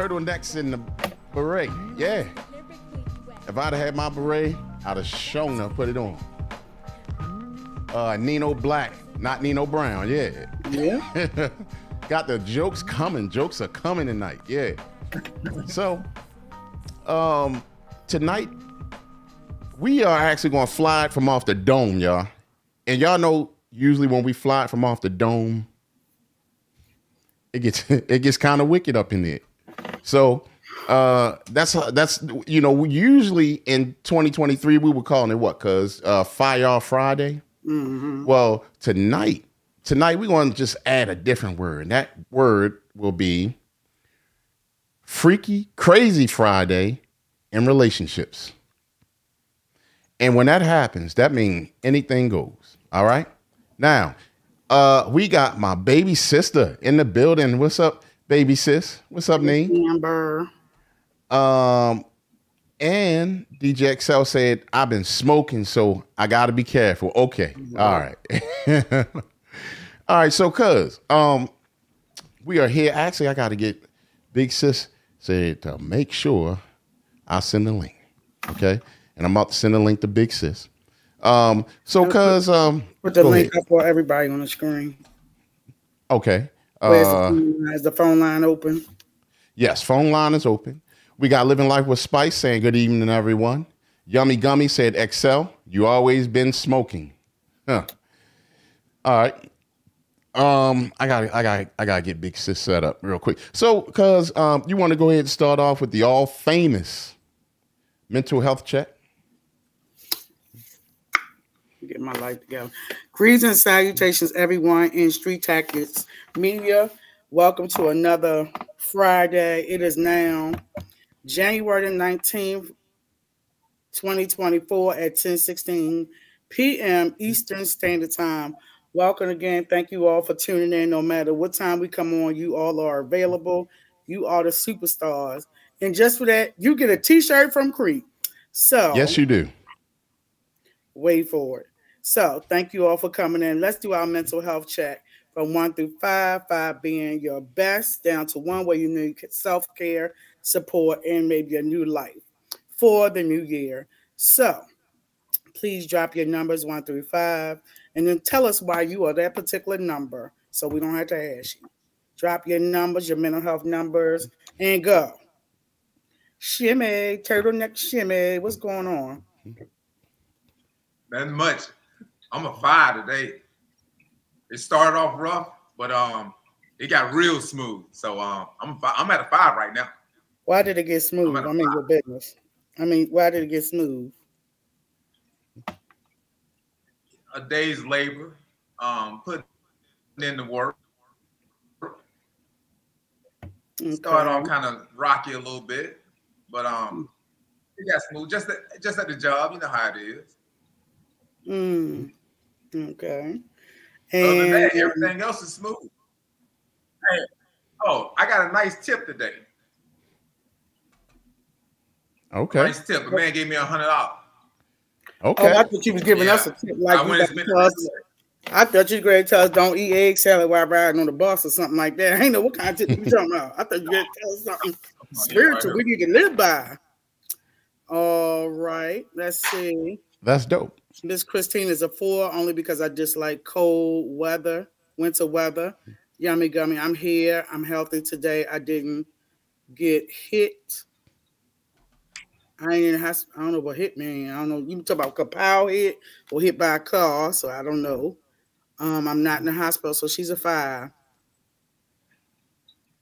turtlenecks and the beret. Yeah. If I'd have had my beret, I'd have shown her, put it on. Nino Black, not Nino Brown. Yeah. Yeah. Got the jokes coming. Jokes are coming tonight. Yeah. So, tonight, we are actually going to fly it from off the dome, y'all. And y'all know, usually when we fly it from off the dome, it gets kind of wicked up in there. So, that's usually in 2023 we were calling it what? Cause Fire Off Friday. Mm-hmm. Well, tonight we're going to just add a different word. And that word will be Freaky Crazy Friday in relationships. And when that happens, that means anything goes. All right. Now, we got my baby sister in the building. What's up, baby sis? What's up, Nee? Amber. And DJ Excel said, I've been smoking, so I got to be careful. Okay. All right. All right. So, cuz, we are here. Actually, I got to get Big Sis said to make sure I send the link. Okay. And I'm about to send the link to Big Sis. So, cuz, put the link up for everybody on the screen. Okay. Is the phone line open? Yes. Phone line is open. We got Living Life with Spice saying good evening, everyone. Yummy Gummy said, Excel, you always been smoking. Huh. All right. I gotta get Big Sis set up real quick. So, cause you want to go ahead and start off with the all famous mental health check. Get my life together. Greetings and salutations, everyone in Street Tactics Media. Welcome to another Friday. It is now January the 19th, 2024 at 10:16 p.m. Eastern Standard Time. Welcome again. Thank you all for tuning in. No matter what time we come on, you all are available. You are the superstars. And just for that, you get a t-shirt from Crete. So yes, you do. Wait for it. So thank you all for coming in. Let's do our mental health check from 1 through 5, 5 being your best, down to 1 where you need self-care, support, and maybe a new life for the new year. So please drop your numbers 1 through 5, and then tell us why you are that particular number so we don't have to ask you. Drop your numbers, your mental health numbers, and go. Shimmy, turtleneck Shimmy, what's going on? Nothing much. I'm a 5 today. It started off rough, but it got real smooth. So I'm at a 5 right now. Why did it get smooth? I mean, your business. Why did it get smooth? A day's labor, putting in the work. Okay. Started off kind of rocky a little bit, but it got smooth. Just at the job, you know how it is. Okay. Other than that, everything else is smooth. Hey, I got a nice tip today. Okay. Nice tip. A man gave me $100. Okay. I thought you was giving us a tip. Like I thought you were going to tell us don't eat egg salad while riding on the bus or something like that. I ain't know what kind of tip you talking about. I thought you were going to tell us something spiritual we need to live by. All right. Let's see. That's dope. Miss Christine is a 4 only because I dislike cold weather, winter weather. Yummy Gummy, I'm here. I'm healthy today. I didn't get hit. I ain't in the hospital. I don't know what hit me. I don't know. You talk about kapow hit or hit by a car, so I don't know. I'm not in the hospital, so she's a 5.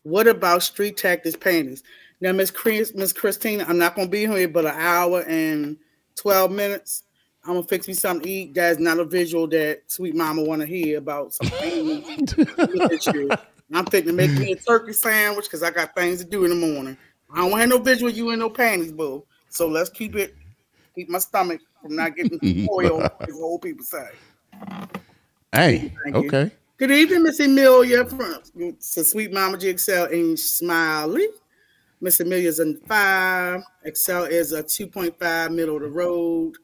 What about Street Tactics panties? Now, Miss Christina, I'm not gonna be here but an hour and 12 minutes. I'm gonna fix me something to eat. That's not a visual that Sweet Mama want to hear about some panties. I'm thinking to make me a turkey sandwich because I got things to do in the morning. I don't want no visual you in no panties, boo. So let's keep my stomach from not getting spoiled, as old people say. Hey, okay. Good evening, Miss Amelia from Sweet Mama G, Excel and Smiley. Miss Amelia's a 5. Excel is a 2.5, middle of the road.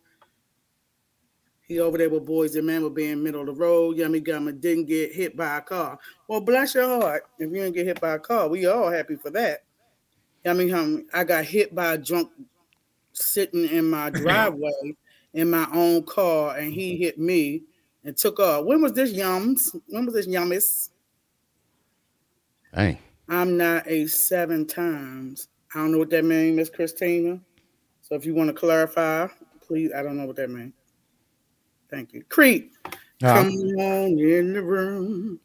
He over there with boys and men were being middle of the road. Yummy Gummy didn't get hit by a car. Well, bless your heart. If you didn't get hit by a car, we all happy for that. I mean, I got hit by a drunk sitting in my driveway in my own car, and he hit me and took off. When was this, Yums? When was this, Yummis? Dang. I'm not a 7 times. I don't know what that means, Miss Christina. So if you want to clarify, please. I don't know what that means. Thank you. Crete, come on in the room.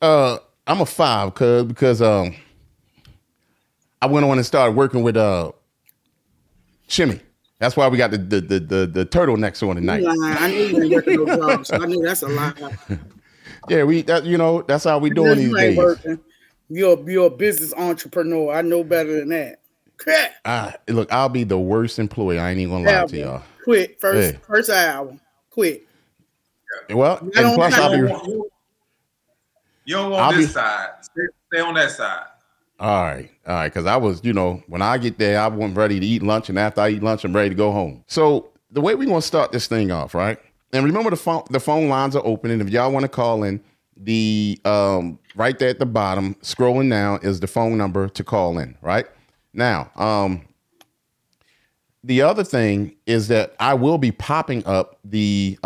I'm a 5 because I went on and started working with Shimmy. That's why we got the turtlenecks on tonight. I knew you ain't working no jobs. So I knew that's a lie. Yeah, that's how we doing these days. Working. You're a business entrepreneur. I know better than that. Look, I'll be the worst employee. I ain't even gonna lie to y'all. Quit first hour. Quit. Well, and plus I'll be. You don't want this side. Stay on that side. All right. Because I was, when I get there, I wasn't ready to eat lunch, and after I eat lunch, I'm ready to go home. So the way we're gonna start this thing off, right? And remember, the phone lines are open, and if y'all want to call in, the right there at the bottom, scrolling down, is the phone number to call in. Right now, the other thing is that I will be popping up the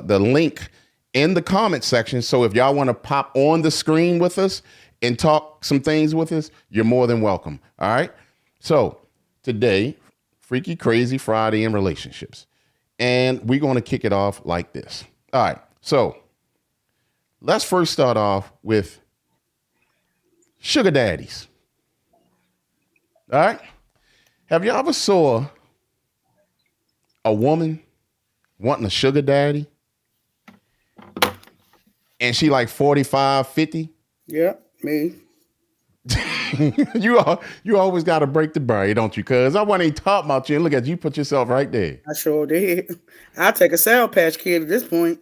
link in the comment section. So if y'all want to pop on the screen with us and talk some things with us, you're more than welcome. All right. So today, Freaky Crazy Friday in relationships. And we're going to kick it off like this. All right. So let's first start off with sugar daddies. All right. Have you ever saw a woman wanting a sugar daddy and she like 45, 50? Yeah, me. You always got to break the barrier, don't you? Cuz I wasn't even talking about you. And look at you, put yourself right there. I sure did. I'll take a Sour Patch Kid at this point.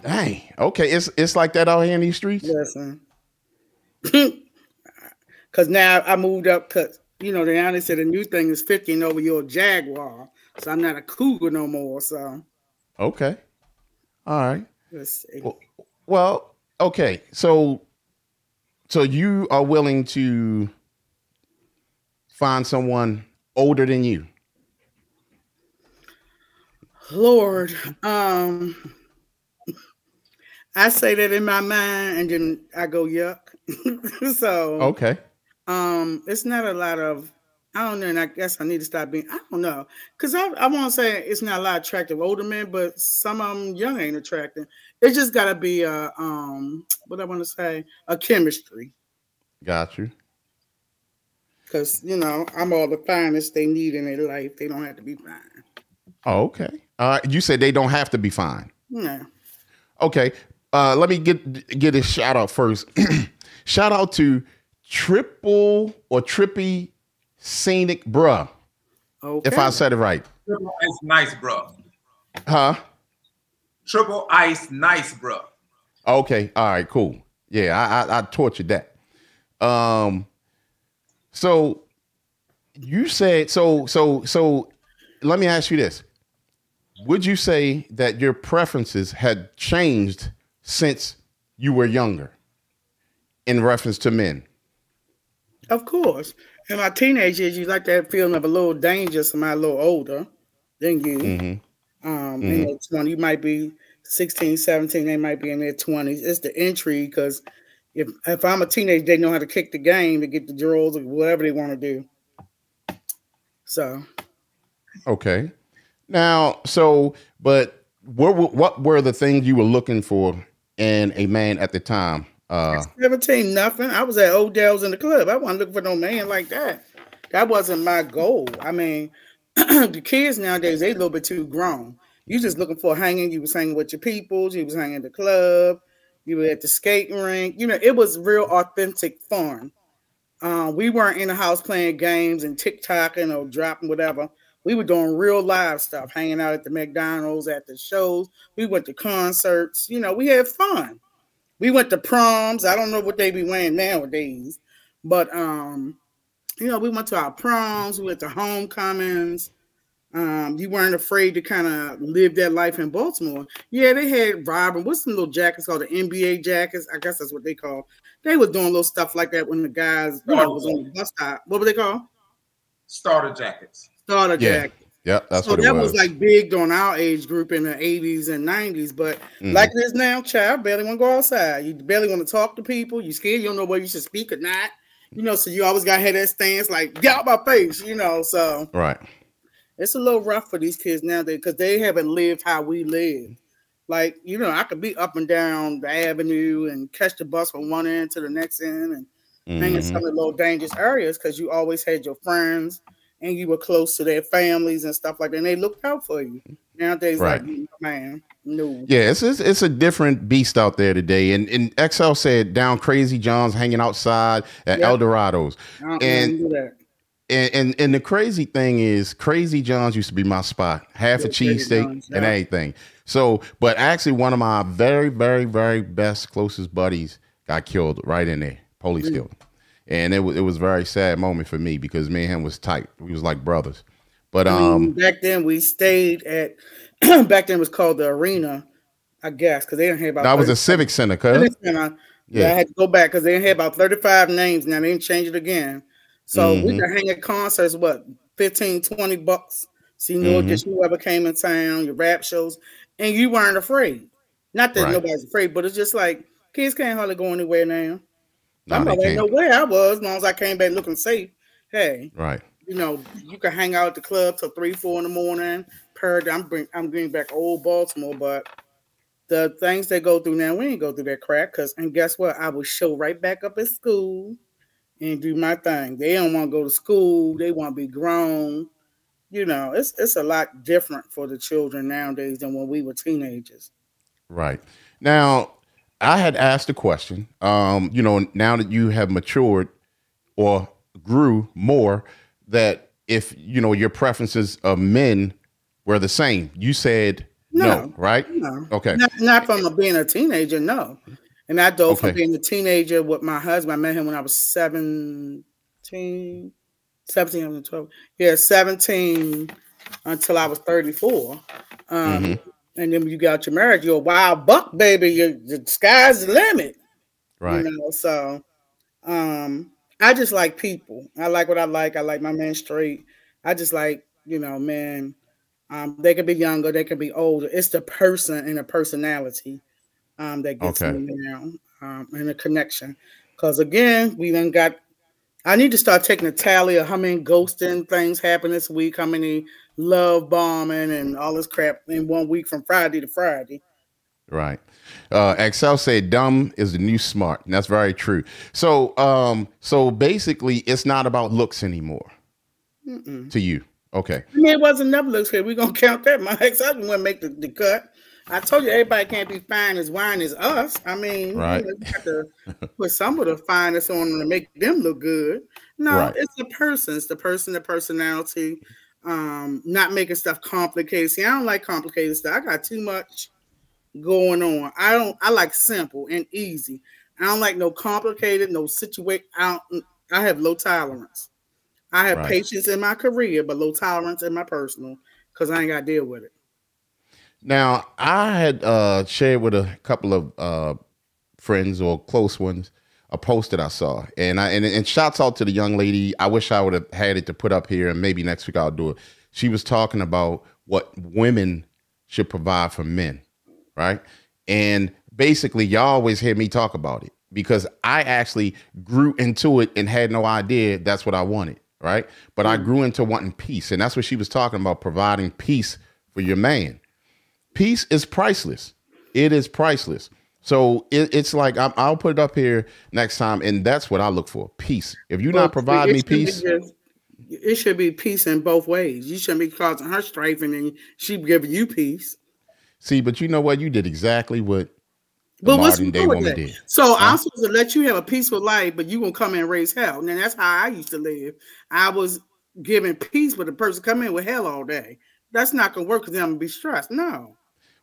Hey, okay. It's like that out here in these streets? Listen. Because now I moved up because, they honestly said the new thing is 50 over your Jaguar. So I'm not a cougar no more. So. Okay. All right. Let's see. Well, okay. So you are willing to find someone older than you? Lord, I say that in my mind and then I go yuck. So okay. It's not a lot of, I don't know, and I guess I need to stop being, I don't know, because I want to say it's not a lot of attractive older men, but some of them young ain't attractive. It's just got to be a what I want to say, a chemistry. Got you. Because I'm all the finest they need in their life. They don't have to be fine. Oh, okay. You said they don't have to be fine. No. Okay. Let me get a shout out first. Shout out to Trippy Scenic Bruh. Okay. If I said it right. Triple Ice Nice Bruh. Huh? Triple Ice Nice Bruh. Okay. All right, cool. Yeah, I tortured that. So you said so let me ask you this. Would you say that your preferences had changed since you were younger in reference to men? Of course. In my teenage years, you like that feeling of a little danger, somebody a little older than you. Mm-hmm. In their 20s, you might be 16, 17, they might be in their 20s. It's the intrigue because if I'm a teenager, they know how to kick the game to get the girls or whatever they want to do. So. Okay. Now, but what were the things you were looking for in a man at the time? 17, nothing. I was at Odell's in the club. I wasn't looking for no man like that. That wasn't my goal. I mean, the kids nowadays, they a little bit too grown. You just looking for hanging. You was hanging with your peoples. You was hanging at the club. You were at the skating rink. It was real authentic fun. We weren't in the house playing games and TikToking or dropping whatever. We were doing real live stuff, hanging out at the McDonald's, at the shows. We went to concerts. We had fun. We went to proms. I don't know what they be wearing nowadays, but we went to our proms. We went to homecomings. You weren't afraid to kind of live that life in Baltimore. Yeah, they had Robin. What's some little jackets called the NBA jackets? I guess that's what they call. They was doing little stuff like that when the guys, was on the bus stop. What were they called? Starter jackets. Starter jackets. Yeah, that's so what it that was. like big on our age group in the 80s and 90s. But like this now, child, barely want to go outside. You barely want to talk to people. You scared. You don't know whether you should speak or not. So you always got to have that stance like, get out my face, so. Right. It's a little rough for these kids nowadays because they haven't lived how we lived. Like, I could be up and down the avenue and catch the bus from one end to the next end and hang in some of the little dangerous areas because you always had your friends and you were close to their families and stuff like that. And they looked out for you. Nowadays, like, man, no. Yeah, it's a different beast out there today. And Excel said down Crazy John's hanging outside at Eldorado's. And the crazy thing is Crazy John's used to be my spot. Half a cheesesteak and everything. So, but actually one of my very, very, very best, closest buddies got killed right in there. Police killed him. And it was a very sad moment for me because me and him was tight. We was like brothers. But back then we stayed at back then it was called the Arena, I guess, because they didn't have about that was a civic center, cuz. Yeah, I had to go back because they didn't have about 35 names. Now they didn't change it again. So we could hang at concerts, what, $15, $20. So you know, just whoever came in town, your rap shows, and you weren't afraid. Not that nobody's afraid, but it's just like kids can't hardly go anywhere now. I didn't know where I was as long as I came back looking safe. Hey, you can hang out at the club till 3, 4 in the morning. I'm bringing back old Baltimore, but the things they go through now, we ain't go through that crap. And guess what? I will show right back up at school and do my thing. They don't want to go to school. They want to be grown. It's a lot different for the children nowadays than when we were teenagers. Right. Now, I had asked a question, now that you have matured or grew more, that if, your preferences of men were the same, you said no, right? No. Okay. Not from being a teenager, no. And I dove from being a teenager with my husband. I met him when I was 17, 12. Yeah, 17 until I was 34. And then when you got your marriage, you're a wild buck, baby. The sky's the limit. Right. So I just like people. I like what I like. I like my man straight. I just like, man, they can be younger, they can be older. It's the person and the personality that gets me now and the connection. Because again, I need to start taking a tally of how many ghosting things happened this week, how many love bombing and all this crap in 1 week from Friday to Friday. Right. Excel said dumb is the new smart. And that's very true. So basically it's not about looks anymore to you. Okay. I mean, it wasn't never looks good. We're going to count that. My ex-husband wouldn't make the cut. I told you everybody can't be fine as wine as us. I mean, you have to put some of the finest on them to make them look good. No, it's the person. It's the person, the personality, not making stuff complicated. See, I don't like complicated stuff. I got too much going on. I like simple and easy. I don't like no complicated, no situation. I have low tolerance. I have patience in my career, but low tolerance in my personal because I ain't got to deal with it. Now, I had shared with a couple of friends or close ones a post that I saw, and shouts out to the young lady. I wish I would have had it to put up here, and maybe next week I'll do it. She was talking about what women should provide for men, right? And basically, y'all always hear me talk about it because I actually grew into it and had no idea that's what I wanted, right? But I grew into wanting peace, and that's what she was talking about, providing peace for your man. Peace is priceless. It is priceless. So it's like I'll put it up here next time, and that's what I look for: peace. If you're not providing me peace, it should be peace in both ways. You shouldn't be causing her strife, and then she giving you peace. See, but you know what? You did exactly what the modern day woman did. So I'm supposed to let you have a peaceful life, but you gonna come in and raise hell. And that's how I used to live. I was giving peace, but the person come in with hell all day. That's not gonna work because then I'm gonna be stressed. No.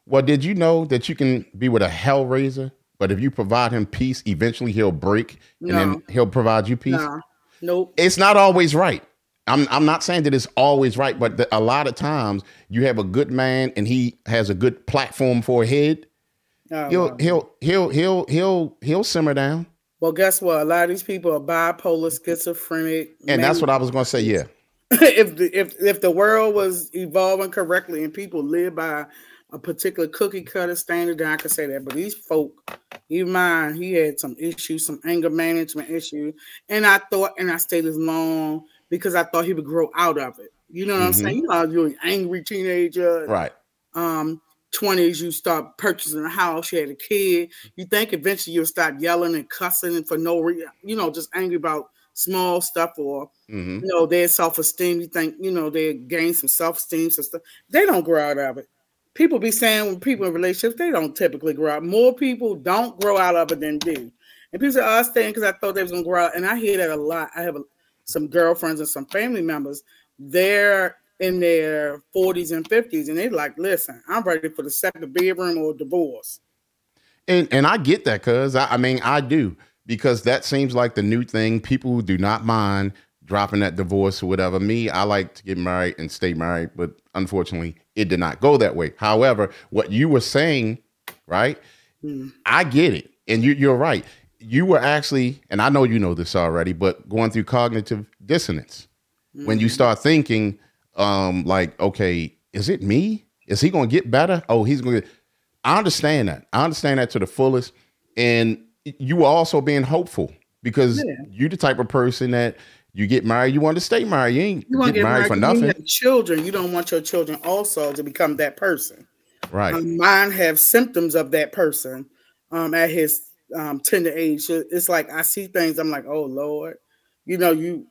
Well, did you know that you can be with a hell raiser, but if you provide him peace, eventually he'll break and then he'll provide you peace? No. Nope. It's not always right. I'm not saying that it's always right, but a lot of times you have a good man and he has a good platform for a head. He'll simmer down. Well, guess what? A lot of these people are bipolar, schizophrenic. And that's what I was going to say. Yeah. if the world was evolving correctly and people live by a particular cookie cutter standard, then I could say that. But these folk, even mine, he had some issues, some anger management issues. And I stayed as long because I thought he would grow out of it. You know what I'm saying? You know, you're an angry teenager. Right. 20s, you start purchasing a house, you had a kid. You think eventually you'll start yelling and cussing for no reason, you know, just angry about small stuff or, you know, their self-esteem. You think, you know, they gain some self-esteem, some stuff. They don't grow out of it. People be saying when people in relationships, they don't typically grow out. More people don't grow out of it than do. And people say, oh, I staying because I thought they was going to grow out. And I hear that a lot. I have some girlfriends and some family members. They're in their 40s and 50s, and they're like, listen, I'm ready for the second bedroom or divorce. And I get that, cuz I mean, I do, because that seems like the new thing. People do not mind dropping that divorce or whatever. Me, I like to get married and stay married, but unfortunately, it did not go that way. However, what you were saying, right? I get it. And you're right. You were actually, and I know you know this already, but going through cognitive dissonance. When you start thinking, like, okay, is it me? Is he going to get better? Oh, he's going to. I understand that. I understand that to the fullest. And you were also being hopeful because you're the type of person that you get married, you want to stay married. You ain't get married for nothing. You have children. You don't want your children also to become that person. Right. Mine have symptoms of that person at his tender age. It's like I see things. I'm like, oh Lord. You know, you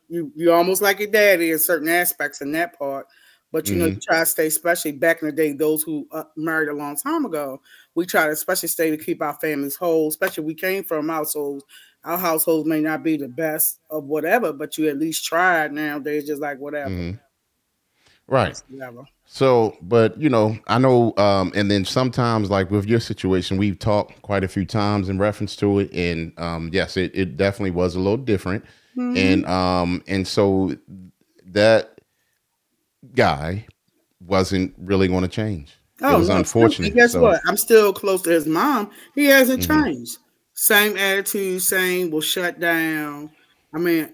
almost like your daddy in certain aspects in that part, but you know, you try to stay, especially back in the day, those who married a long time ago, we try to especially stay to keep our families whole, especially we came from households. Our households may not be the best of whatever, but you at least tried. Nowadays, just like whatever. Right. Whatever. So, but you know, I know, and then sometimes like with your situation, we've talked quite a few times in reference to it. And yes, it definitely was a little different. And so that guy wasn't really going to change. It was unfortunate. And guess what? I'm still close to his mom. He hasn't changed. Same attitude, same will shut down. I mean,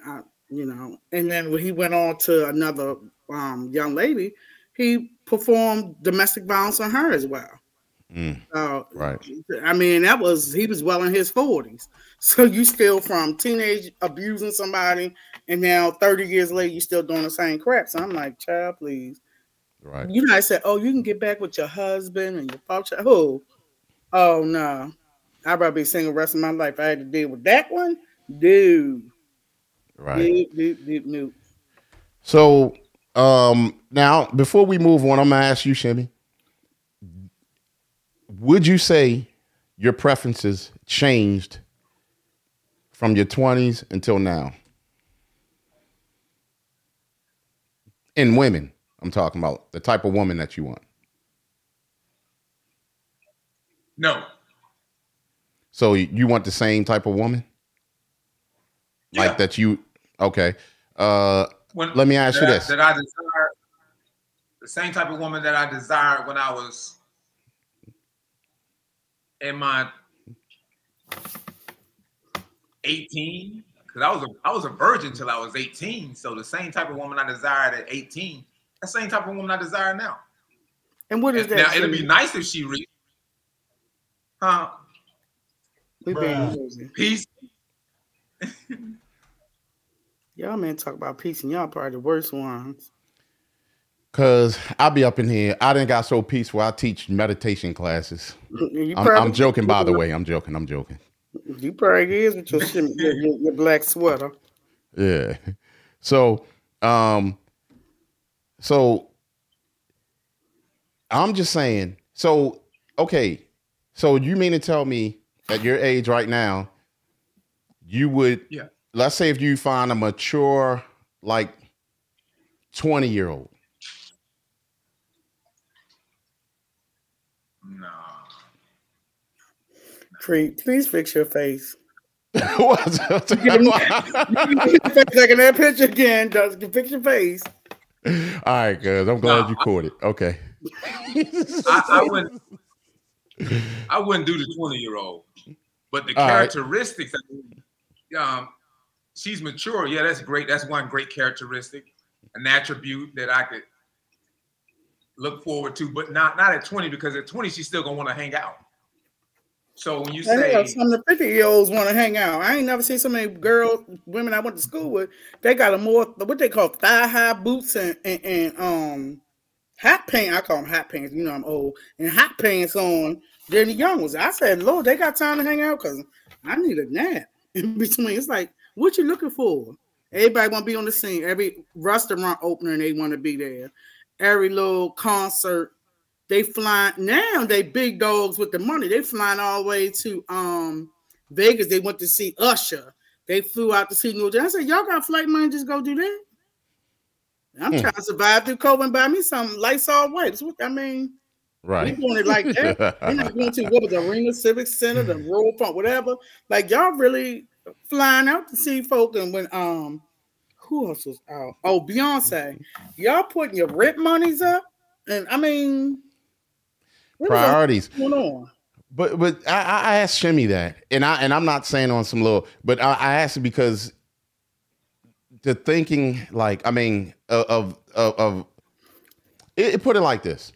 you know, and then when he went on to another young lady, he performed domestic violence on her as well. Right. I mean, he was well in his 40s. So you still from teenage abusing somebody, and now 30 years later, you still doing the same crap. So I'm like, child, please. Right. You know, I said, oh, you can get back with your husband and your father. Who? Oh, no. I'd rather be single the rest of my life. I had to deal with that one. Dude. Right. Dude. So now, before we move on, I'm going to ask you, Shimmy. Would you say your preferences changed from your 20s until now? In women, I'm talking about the type of woman that you want. No. So you want the same type of woman? Yeah. Like that you, okay. Let me ask you this. That I desire the same type of woman that I desired when I was in my 18, because I was a virgin till I was 18. So the same type of woman I desired at 18, the same type of woman I desire now. And what is that? Now it'd be nice if she reached, peace. Y'all man talk about peace, and y'all probably the worst ones. Cause I'll be up in here. I didn't got so peaceful. I teach meditation classes. I'm joking, by the way. I'm joking. You probably is with your black sweater. Yeah. So I'm just saying. So okay. So you mean to tell me at your age right now, you would? Yeah. Let's say if you find a mature, like 20-year-old. No. Crete, please fix your face. What's like in that picture again. Fix your face. All right, guys. I'm glad you caught it. Okay. I wouldn't do the 20-year-old, but the characteristics. she's mature. Yeah, that's great. That's one great characteristic, an attribute that I could look forward to, but not at 20, because at 20 she's still gonna want to hang out. So when you say some of the 50-year-olds want to hang out, I ain't never seen so many women I went to school with. They got a more what they call thigh-high boots and hot pants. I call them hot pants. You know I'm old, and hot pants on than the young ones. I said, Lord, they got time to hang out because I need a nap in between. It's like, what you looking for? Everybody want to be on the scene. Every restaurant opening, they want to be there. Every little concert. They fly now. They big dogs with the money. They flying all the way to Vegas. They went to see Usher. They flew out to see New York. I said, y'all got flight money? Just go do that. I'm trying to survive through COVID and buy me some Lysol wipes. What I mean, right? We doing it like that. We're not going to what was the Arena Civic Center, the Royal Front, whatever. Like y'all really flying out to see folk. And when who else was out? Oh, Beyonce. Y'all putting your rent monies up, and I mean. Priorities. What's going on? But I asked Shimmy that, and I'm not saying on some little, but I asked it because the thinking, like, I mean, of it put it like this: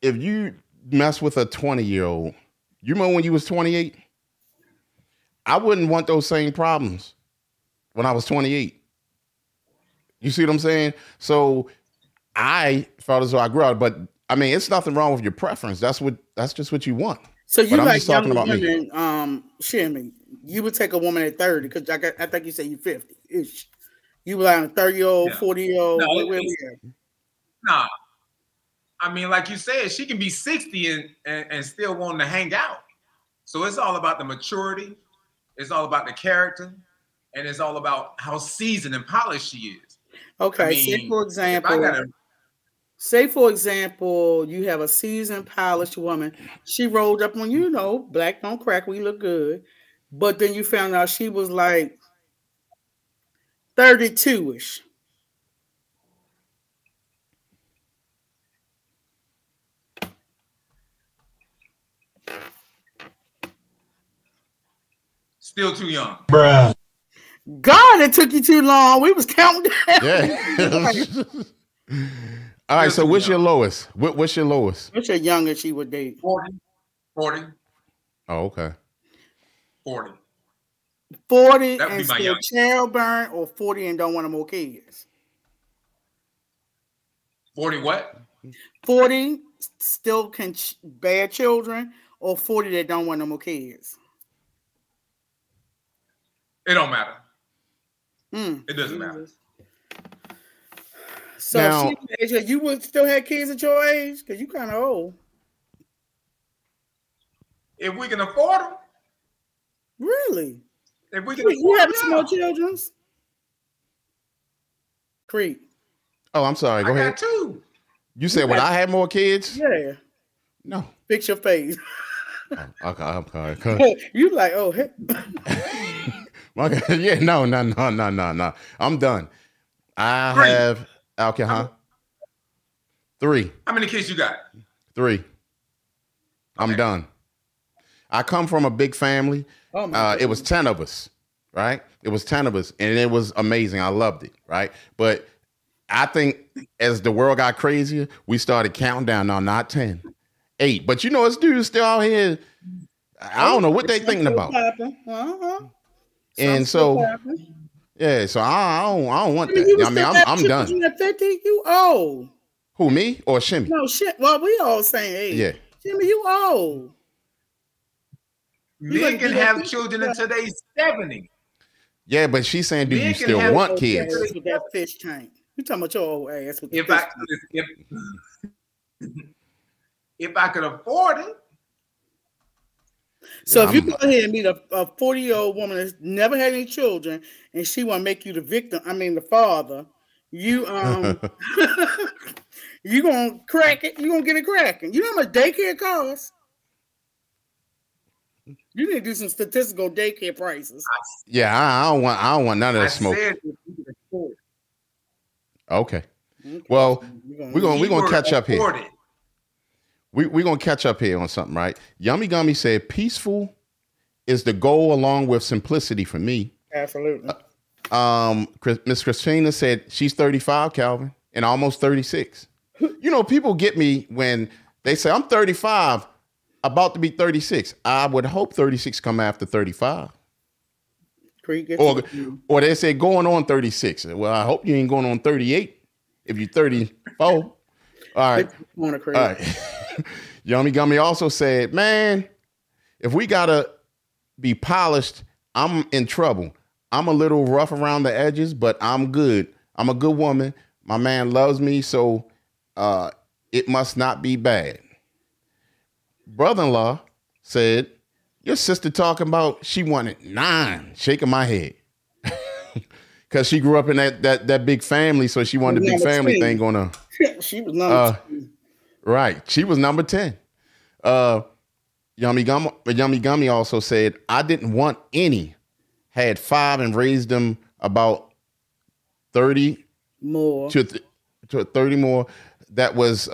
if you mess with a 20-year-old, you remember when you was 28? I wouldn't want those same problems when I was 28. You see what I'm saying? So I felt as though I grew up, but. I mean, it's nothing wrong with your preference. That's just what you want. So you but like just talking about women, Shimmy, you would take a woman at 30 because I think you say you're 50 ish. You were like a 30-year-old, 40-year-old. Nah. I mean, like you said, she can be 60 and still wanting to hang out. So it's all about the maturity. It's all about the character, and it's all about how seasoned and polished she is. Okay, I mean, say for example, you have a seasoned, polished woman. She rolled up on you, black don't crack. We look good, but then you found out she was like 32ish. Still too young, bruh. God, it took you too long. We was counting down. Yeah. All right, so what's your lowest? What's your lowest? What's your youngest she would date? 40. Oh, okay. 40. 40 and still childbearing, or 40 and don't want no more kids? 40 what? 40 still can bear children, or 40 that don't want no more kids? It don't matter. It doesn't matter. So now, you would still have kids at your age? Because you kind of old. If we can afford them. Really? If we can afford you have small children? Crete. Oh, I'm sorry. Go ahead. I got two. You said would I have more kids? Yeah. No. Fix your face. Oh, okay, I'm sorry. You like, oh, hey. Yeah, no. I'm done. I have... Okay, huh? 3. How many kids you got? 3. I'm done. I come from a big family. It was 10 of us, right? It was 10 of us, and it was amazing. I loved it, right? But I think as the world got crazier, we started counting down. No, not 10, 8. But this dude's still out here. I don't know what they thinking about. And so... Yeah, so I don't want that. I mean, I'm done. At 50, you old. Who, me or Shimmy? No, shit. Well, we all saying age. Yeah. Shimmy, you old. Men can have children until they 70. Yeah, but she's saying, do you still want kids? With that fish tank. You talking about your old ass with if I could afford it. So if you go ahead and meet a 40-year-old woman that's never had any children, and she want to make you the victim, I mean the father, you you gonna crack it. You gonna get it cracking. You know how much daycare costs? You need to do some statistical daycare prices. Yeah, I don't want none of that smoke. Okay. Well, we're gonna catch up here. We're going to catch up here on something, right? Yummy Gummy said peaceful is the goal along with simplicity for me. Absolutely. Miss Christina said she's 35, Calvin, and almost 36. You know, people get me when they say I'm 35, about to be 36. I would hope 36 come after 35. Or they say going on 36. Well, I hope you ain't going on 38 if you're 34. All right. All right. Yummy Gummy also said, man, if we gotta be polished, I'm in trouble. I'm a little rough around the edges, but I'm good. I'm a good woman. My man loves me, so it must not be bad. Brother-in-law said, your sister talking about she wanted 9, shaking my head. Because she grew up in that big family, so she wanted the big family 10. Thing going on. She was number 10. Right. She was number 10. Yummy Gummy also said, I didn't want any. Had 5 and raised them about 30 more to 30 more. That was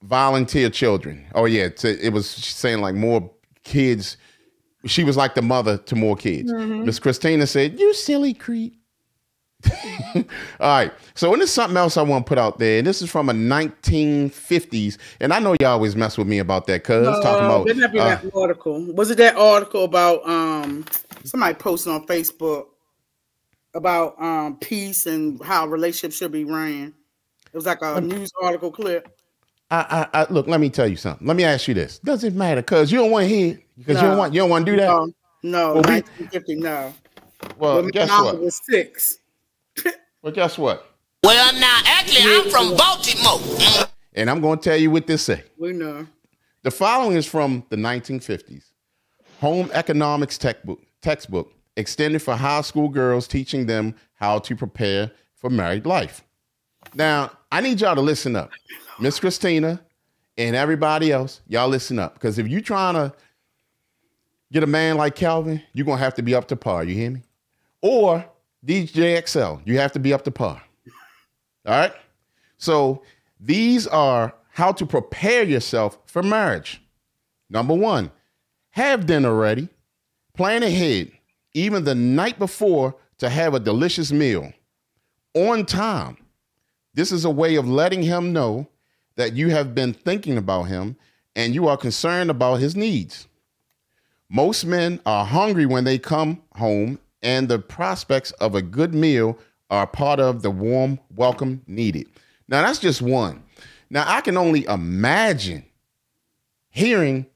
volunteer children. Oh yeah, it was saying like more kids. She was like the mother to more kids. Miss Christina said, "You silly creep." All right. So, and there's something else I want to put out there. And this is from a 1950s. And I know y'all always mess with me about that, cuz talking about didn't that be that article? Was it that article about somebody posted on Facebook about peace and how relationships should be ran? It was like a news article clip. I look, let me tell you something. Let me ask you this. Does it matter? Cuz you don't want to hear it? Because you don't want to do that? No, well, 1950, no. Well, guess what? Was 6. Well, guess what? Well, now, actually, I'm from Baltimore. And I'm going to tell you what this say. We know. The following is from the 1950s. Home economics textbook extended for high school girls, teaching them how to prepare for married life. Now, I need y'all to listen up. Miss Christina and everybody else, y'all listen up. Because if you're trying to get a man like Calvin, you're going to have to be up to par. You hear me? Or DJ Excel, you have to be up to par. All right? So these are how to prepare yourself for marriage. Number 1, have dinner ready. Plan ahead, even the night before, to have a delicious meal on time. This is a way of letting him know that you have been thinking about him and you are concerned about his needs. Most men are hungry when they come home, and the prospects of a good meal are part of the warm welcome needed. Now, that's just one. Now, I can only imagine hearing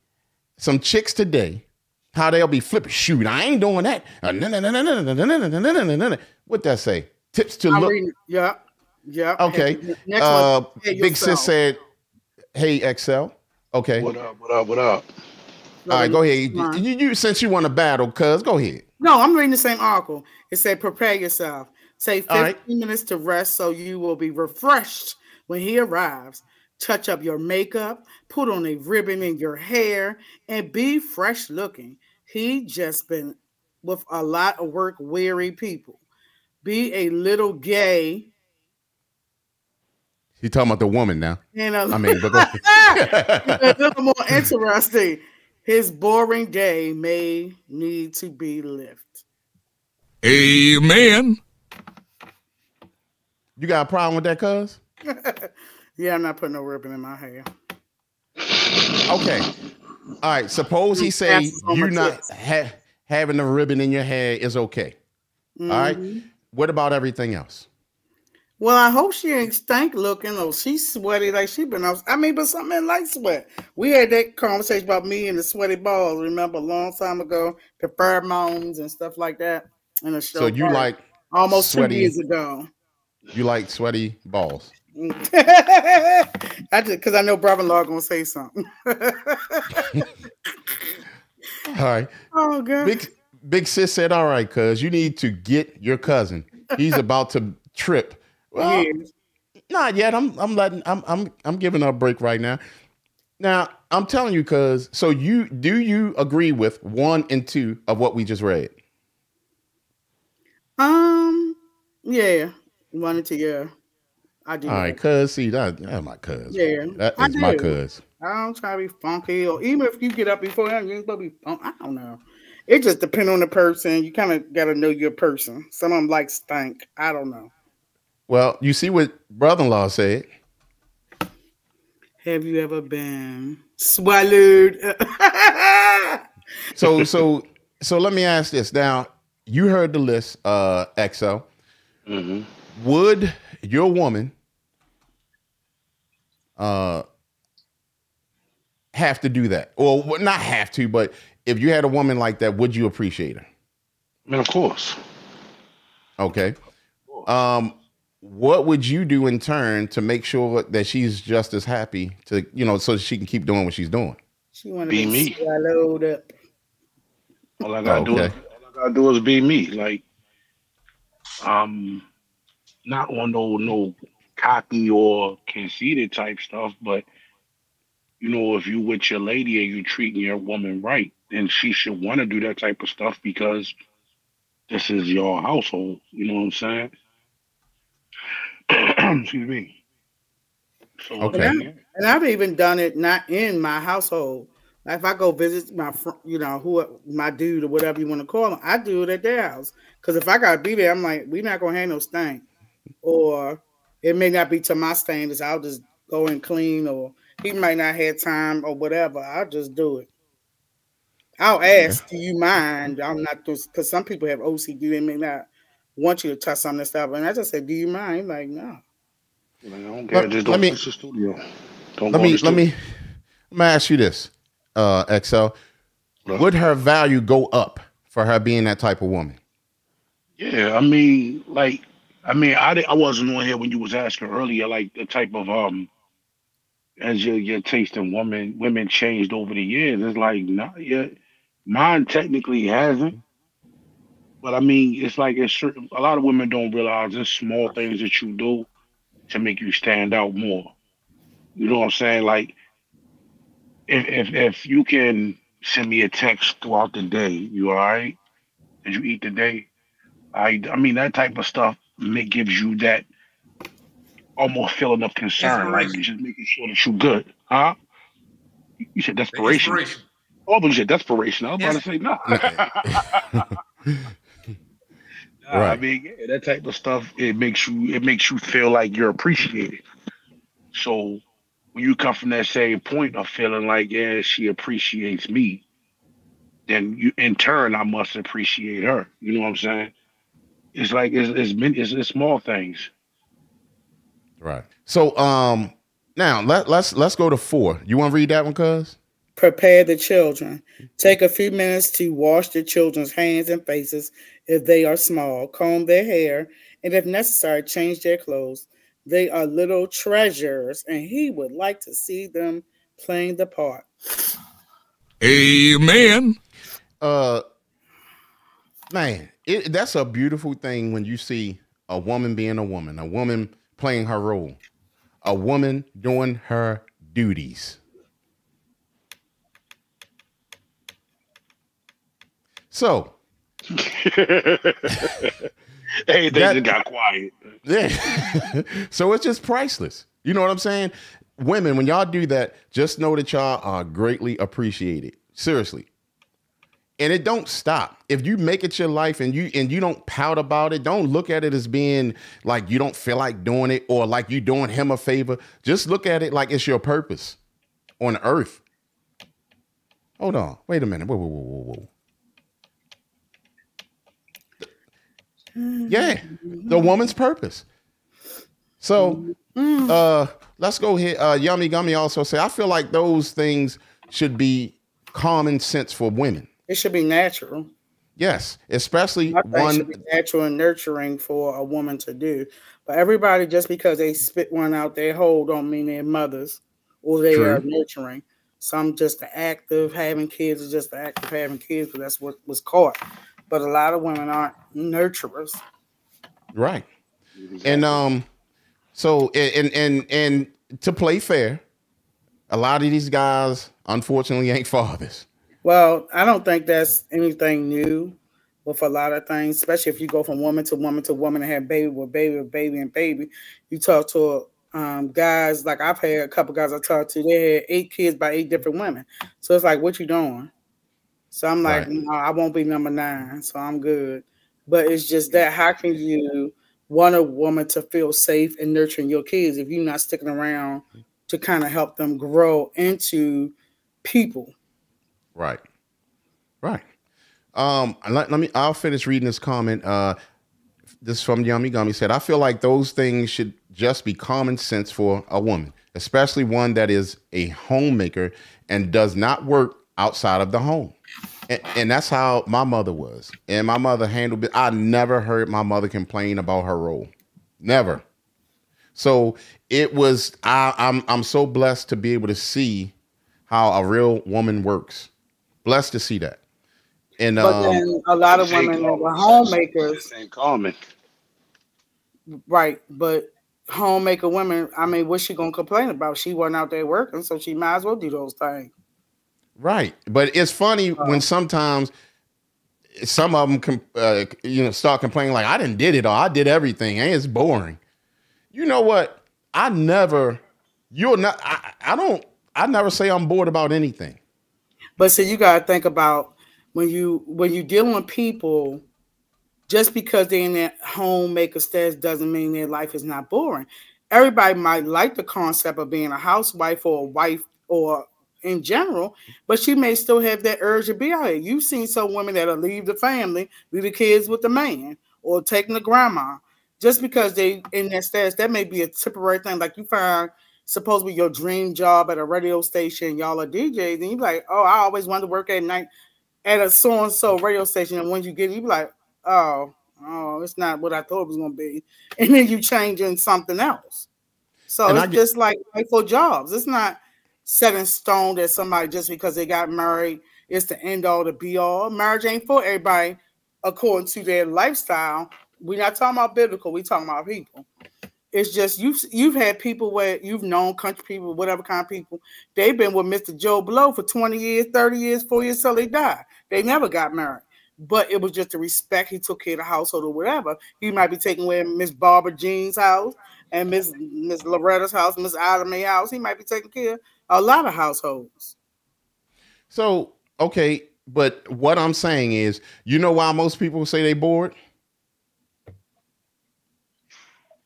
some chicks today, how they'll be flipping. Shoot, I ain't doing that. What that say? Tips to look. Yeah. Okay. Big Sis said, hey, Excel. Okay. What up? All right, go ahead. You since you want to battle, cuz go ahead. No, I'm reading the same article. It said, prepare yourself. Take 15 minutes to rest so you will be refreshed when he arrives. Touch up your makeup, put on a ribbon in your hair, and be fresh looking. He just been with a lot of work weary people. Be a little gay. You're talking about the woman now. And but go a little more interesting. His boring day may need to be lived. Amen. You got a problem with that, cuz? Yeah, I'm not putting no ribbon in my hair. Okay. All right. Suppose he say you not having a ribbon in your hair is okay. Mm-hmm. All right. What about everything else? Well, I hope she ain't stank looking or she's sweaty like she been off. I mean, but something like sweat. We had that conversation about me and the sweaty balls, remember, a long time ago, the pheromones and stuff like that in a show. So you like almost sweaty, 2 years ago. You like sweaty balls. I just because I know brother-in-law gonna say something. All right. Oh god. Big Sis said, all right, cuz you need to get your cousin. He's about to trip. Well, not yet. I'm giving her a break right now. Now, I'm telling you, cuz, so do you agree with 1 and 2 of what we just read? Yeah. 1 and 2, yeah. I do. All right, cuz, see, that's my cuz. Yeah, That I is my do. cuz. I don't try to be funky, or even if you get up before him, you ain't supposed to be funky. I don't know. It just depends on the person. You kind of got to know your person. Some of them like stank. I don't know. Well, you see what brother-in-law said. Have you ever been swallowed? So let me ask this. Now, you heard the list, XO. Mm-hmm. Would your woman have to do that? Or not have to, but if you had a woman like that, would you appreciate her? I mean, of course. Okay. What would you do in turn to make sure that she's just as happy to, so she can keep doing what she's doing? She want to Be be me. swallowed up. All I gotta do is be me. Like, not on no cocky or conceited type stuff, but if you with your lady and you treating your woman right, then she should want to do that type of stuff because this is your household. You know what I'm saying? Excuse me. So Okay. And I've even done it not in my household. Like if I go visit my, who my dude or whatever you want to call him, I do it at their house. Because if I gotta be there, I'm like, we're not gonna have no stank, or it may not be to my standards. I'll just go and clean, or he might not have time or whatever. I'll just do it. I'll ask, do you mind? I'm not just because some people have OCD. They may not want you to touch some of this stuff, and I just said, do you mind? He's like, no. I don't care. Just don't touch the studio. Let me ask you this, XL. Would her value go up for her being that type of woman? Yeah, I wasn't on here when you was asking earlier, like the type of as your taste in women changed over the years. It's like not yet. Mine technically hasn't, but I mean, it's like it's certain. A lot of women don't realize there's small things that you do to make you stand out more. You know what I'm saying? Like if you can send me a text throughout the day, you all right? Did you eat today? I mean that type of stuff gives you that almost feeling of concern, like just making sure that you good, huh? You said desperation. Oh, but you said desperation. I was about to say no. Right. I mean, yeah, that type of stuff it makes you feel like you're appreciated. So when you come from that same point of feeling like, yeah, she appreciates me, then in turn I must appreciate her. You know what I'm saying? It's like it's small things. Right. So now let's go to 4. You want to read that one, cuz? Prepare the children. Take a few minutes to wash the children's hands and faces if they are small, comb their hair, and if necessary, change their clothes. They are little treasures, and he would like to see them playing the part. Amen. Man, that's a beautiful thing when you see a woman being a woman playing her role, a woman doing her duties. So, hey, they just got quiet. Yeah. So it's just priceless. You know what I'm saying? Women, when y'all do that, just know that y'all are greatly appreciated. Seriously. And it don't stop. If you make it your life and you don't pout about it, don't look at it as being like you don't feel like doing it or like you doing him a favor. Just look at it like it's your purpose on earth. Hold on. Wait a minute. Whoa. Yeah, the woman's purpose. So let's go here. Yummy Gummy also say, I feel like those things should be common sense for women. It should be natural. Yes, especially one should be natural and nurturing for a woman to do. But everybody, just because they spit one out their hole, don't mean they're mothers or they are nurturing. Some just the act of having kids is just the act of having kids, because that's what was caught. But a lot of women aren't nurturers. Right. Exactly. And so and to play fair, a lot of these guys unfortunately ain't fathers. Well, I don't think that's anything new. with a lot of things, especially if you go from woman to woman to woman and have baby with baby with baby and baby. You talk to guys, like I've had a couple guys I talked to, they had 8 kids by 8 different women. So it's like, what you doing? So I'm like, no, I won't be number 9, so I'm good. But it's just that, how can you want a woman to feel safe and nurturing your kids if you're not sticking around to kind of help them grow into people? Right. I'll finish reading this comment. This is from Yummy Gummy. Said, I feel like those things should just be common sense for a woman, especially one that is a homemaker and does not work outside of the home. And that's how my mother was. And my mother handled it. I never heard my mother complain about her role. Never. So it was, I'm so blessed to be able to see how a real woman works. Blessed to see that. And but then a lot of women that were homemakers. Ain't common. Right. But homemaker women, I mean, what's she gonna complain about? She wasn't out there working, so she might as well do those things. Right. But it's funny when sometimes some of them start complaining like, I didn't did it all. I did everything. And it's boring. You know what? I never say I'm bored about anything. But see, you gotta think about when you dealing with people, just because they're in that homemaker status doesn't mean their life is not boring. Everybody might like the concept of being a housewife or a wife or in general, but she may still have that urge to be out here. You've seen some women that'll leave the family, leave the kids with the man, or take them to grandma. Just because they in that status, that may be a temporary thing. Like you find supposed to be your dream job at a radio station, y'all are DJs, and you're like, oh, I always wanted to work at night at a so-and-so radio station. And when you get it, you be like, oh, it's not what I thought it was going to be. And then you change in something else. So and it's just like for jobs. It's not set in stone that somebody, just because they got married, is the end all to be all. Marriage ain't for everybody according to their lifestyle. We're not talking about biblical. We're talking about people. It's just you've had people where you've known country people, whatever kind of people. They've been with Mr. Joe Blow for 20 years, 30 years, 4 years till they died. They never got married. But it was just the respect. He took care of the household or whatever. He might be taking away Miss Barbara Jean's house and Miss Loretta's house, Miss Ida Mae's house. He might be taking care of a lot of households. So, okay, but what I'm saying is, you know why most people say they bored?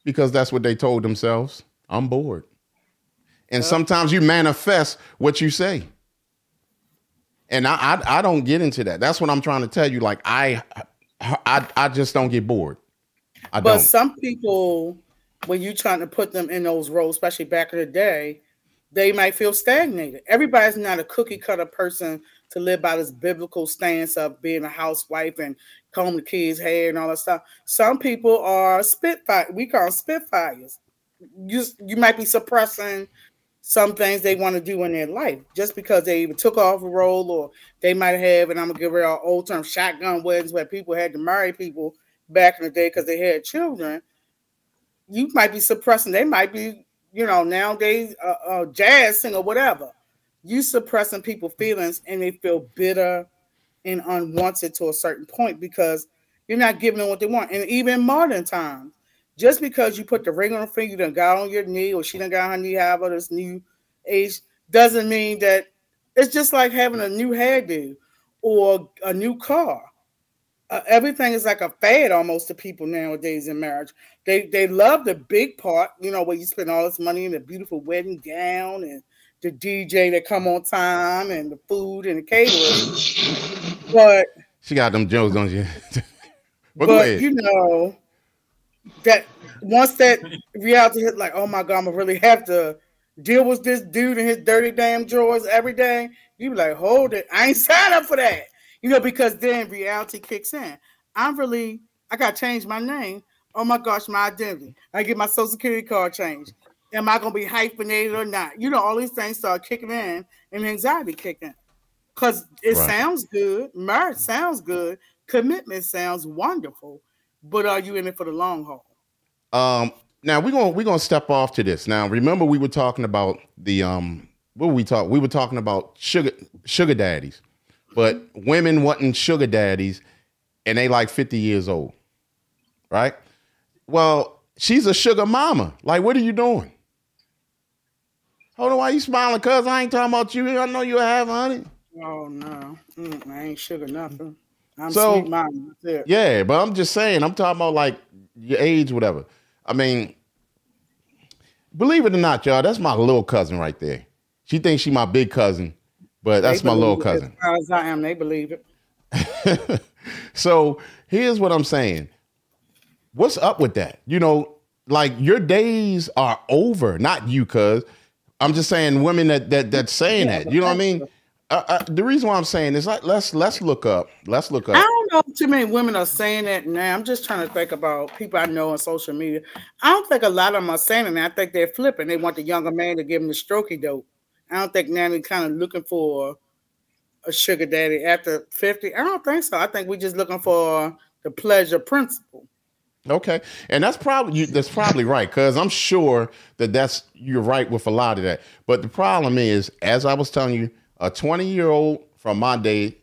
Because that's what they told themselves. I'm bored. And sometimes you manifest what you say. And I don't get into that. That's what I'm trying to tell you. Like I just don't get bored. But some people, when you're trying to put them in those roles, especially back in the day, they might feel stagnated. Everybody's not a cookie cutter person to live by this biblical stance of being a housewife and comb the kids' hair and all that stuff. Some people are spitfire. We call them spitfires. You might be suppressing some things they want to do in their life just because they either took off a role, or they might have, and I'm gonna give her an old term, shotgun weddings where people had to marry people back in the day because they had children. You might be suppressing. They might be, nowadays jazz singer, whatever. You suppressing people's feelings, and they feel bitter and unwanted to a certain point because you're not giving them what they want. And even modern times, just because you put the ring on her finger, you done got on your knee, or she done got on her knee, however, this new age, doesn't mean that it's just like having a new hairdo or a new car. Everything is like a fad almost to people nowadays in marriage. They love the big part, where you spend all this money in the beautiful wedding gown and the DJ that come on time and the food and the catering. But she got them jokes, don't you? but that once that reality hit, like, oh my God, I'm gonna really have to deal with this dude and his dirty damn drawers every day. You be like, hold it, I ain't signed up for that. Because then reality kicks in. I got to change my name. Oh my gosh, my identity. I get my social security card changed. Am I going to be hyphenated or not? All these things start kicking in and anxiety kicking. Because it sounds good. Marriage sounds good. Commitment sounds wonderful. But are you in it for the long haul? Now we're gonna step off to this. Now remember, we were talking about the we were talking about sugar daddies. But women wanting sugar daddies, and they like 50 years old, right? Well, she's a sugar mama. Like, what are you doing? Hold on, why you smiling? Cuz I ain't talking about you. I know you have, honey. Oh no, I ain't sugar nothing. I'm So, sweet mama. That's it. Yeah, but I'm just saying, I'm talking about like your age, whatever. I mean, believe it or not, y'all, that's my little cousin right there. She thinks she my big cousin, but that's my little cousin. As far as I am, they believe it. So here's what I'm saying. What's up with that? You know, like your days are over. Not you, cuz. I'm just saying women that's saying that. You know what I mean? The reason why I'm saying is like let's look up. Let's look up. I don't know if too many women are saying that now. I'm just trying to think about people I know on social media. I don't think a lot of them are saying it. I think they're flipping. They want the younger man to give them the strokey dope. I don't think now they're kind of looking for a sugar daddy after 50. I don't think so. I think we're just looking for the pleasure principle. Okay, and that's probably right, because I'm sure you're right with a lot of that. But the problem is, as I was telling you, a 20-year-old from my day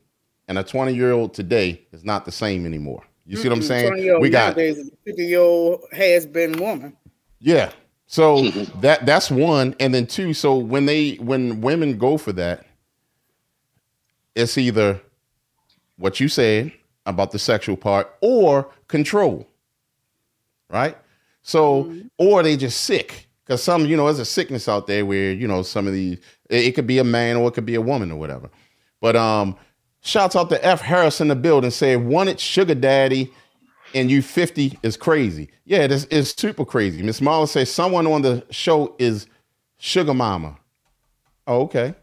and a 20-year-old today is not the same anymore. You see what I'm saying? We got a 50-year-old has-been woman. Yeah. So that's one, and then two. So when women go for that, it's either what you said about the sexual part or control. Right? So, or they just sick. Because some, there's a sickness out there where, some of these, it could be a man or it could be a woman or whatever. But shouts out to F. Harris in the building saying, wanted sugar daddy and you 50 is crazy. Yeah, it's super crazy. Miss Marla says someone on the show is sugar mama. Oh, okay.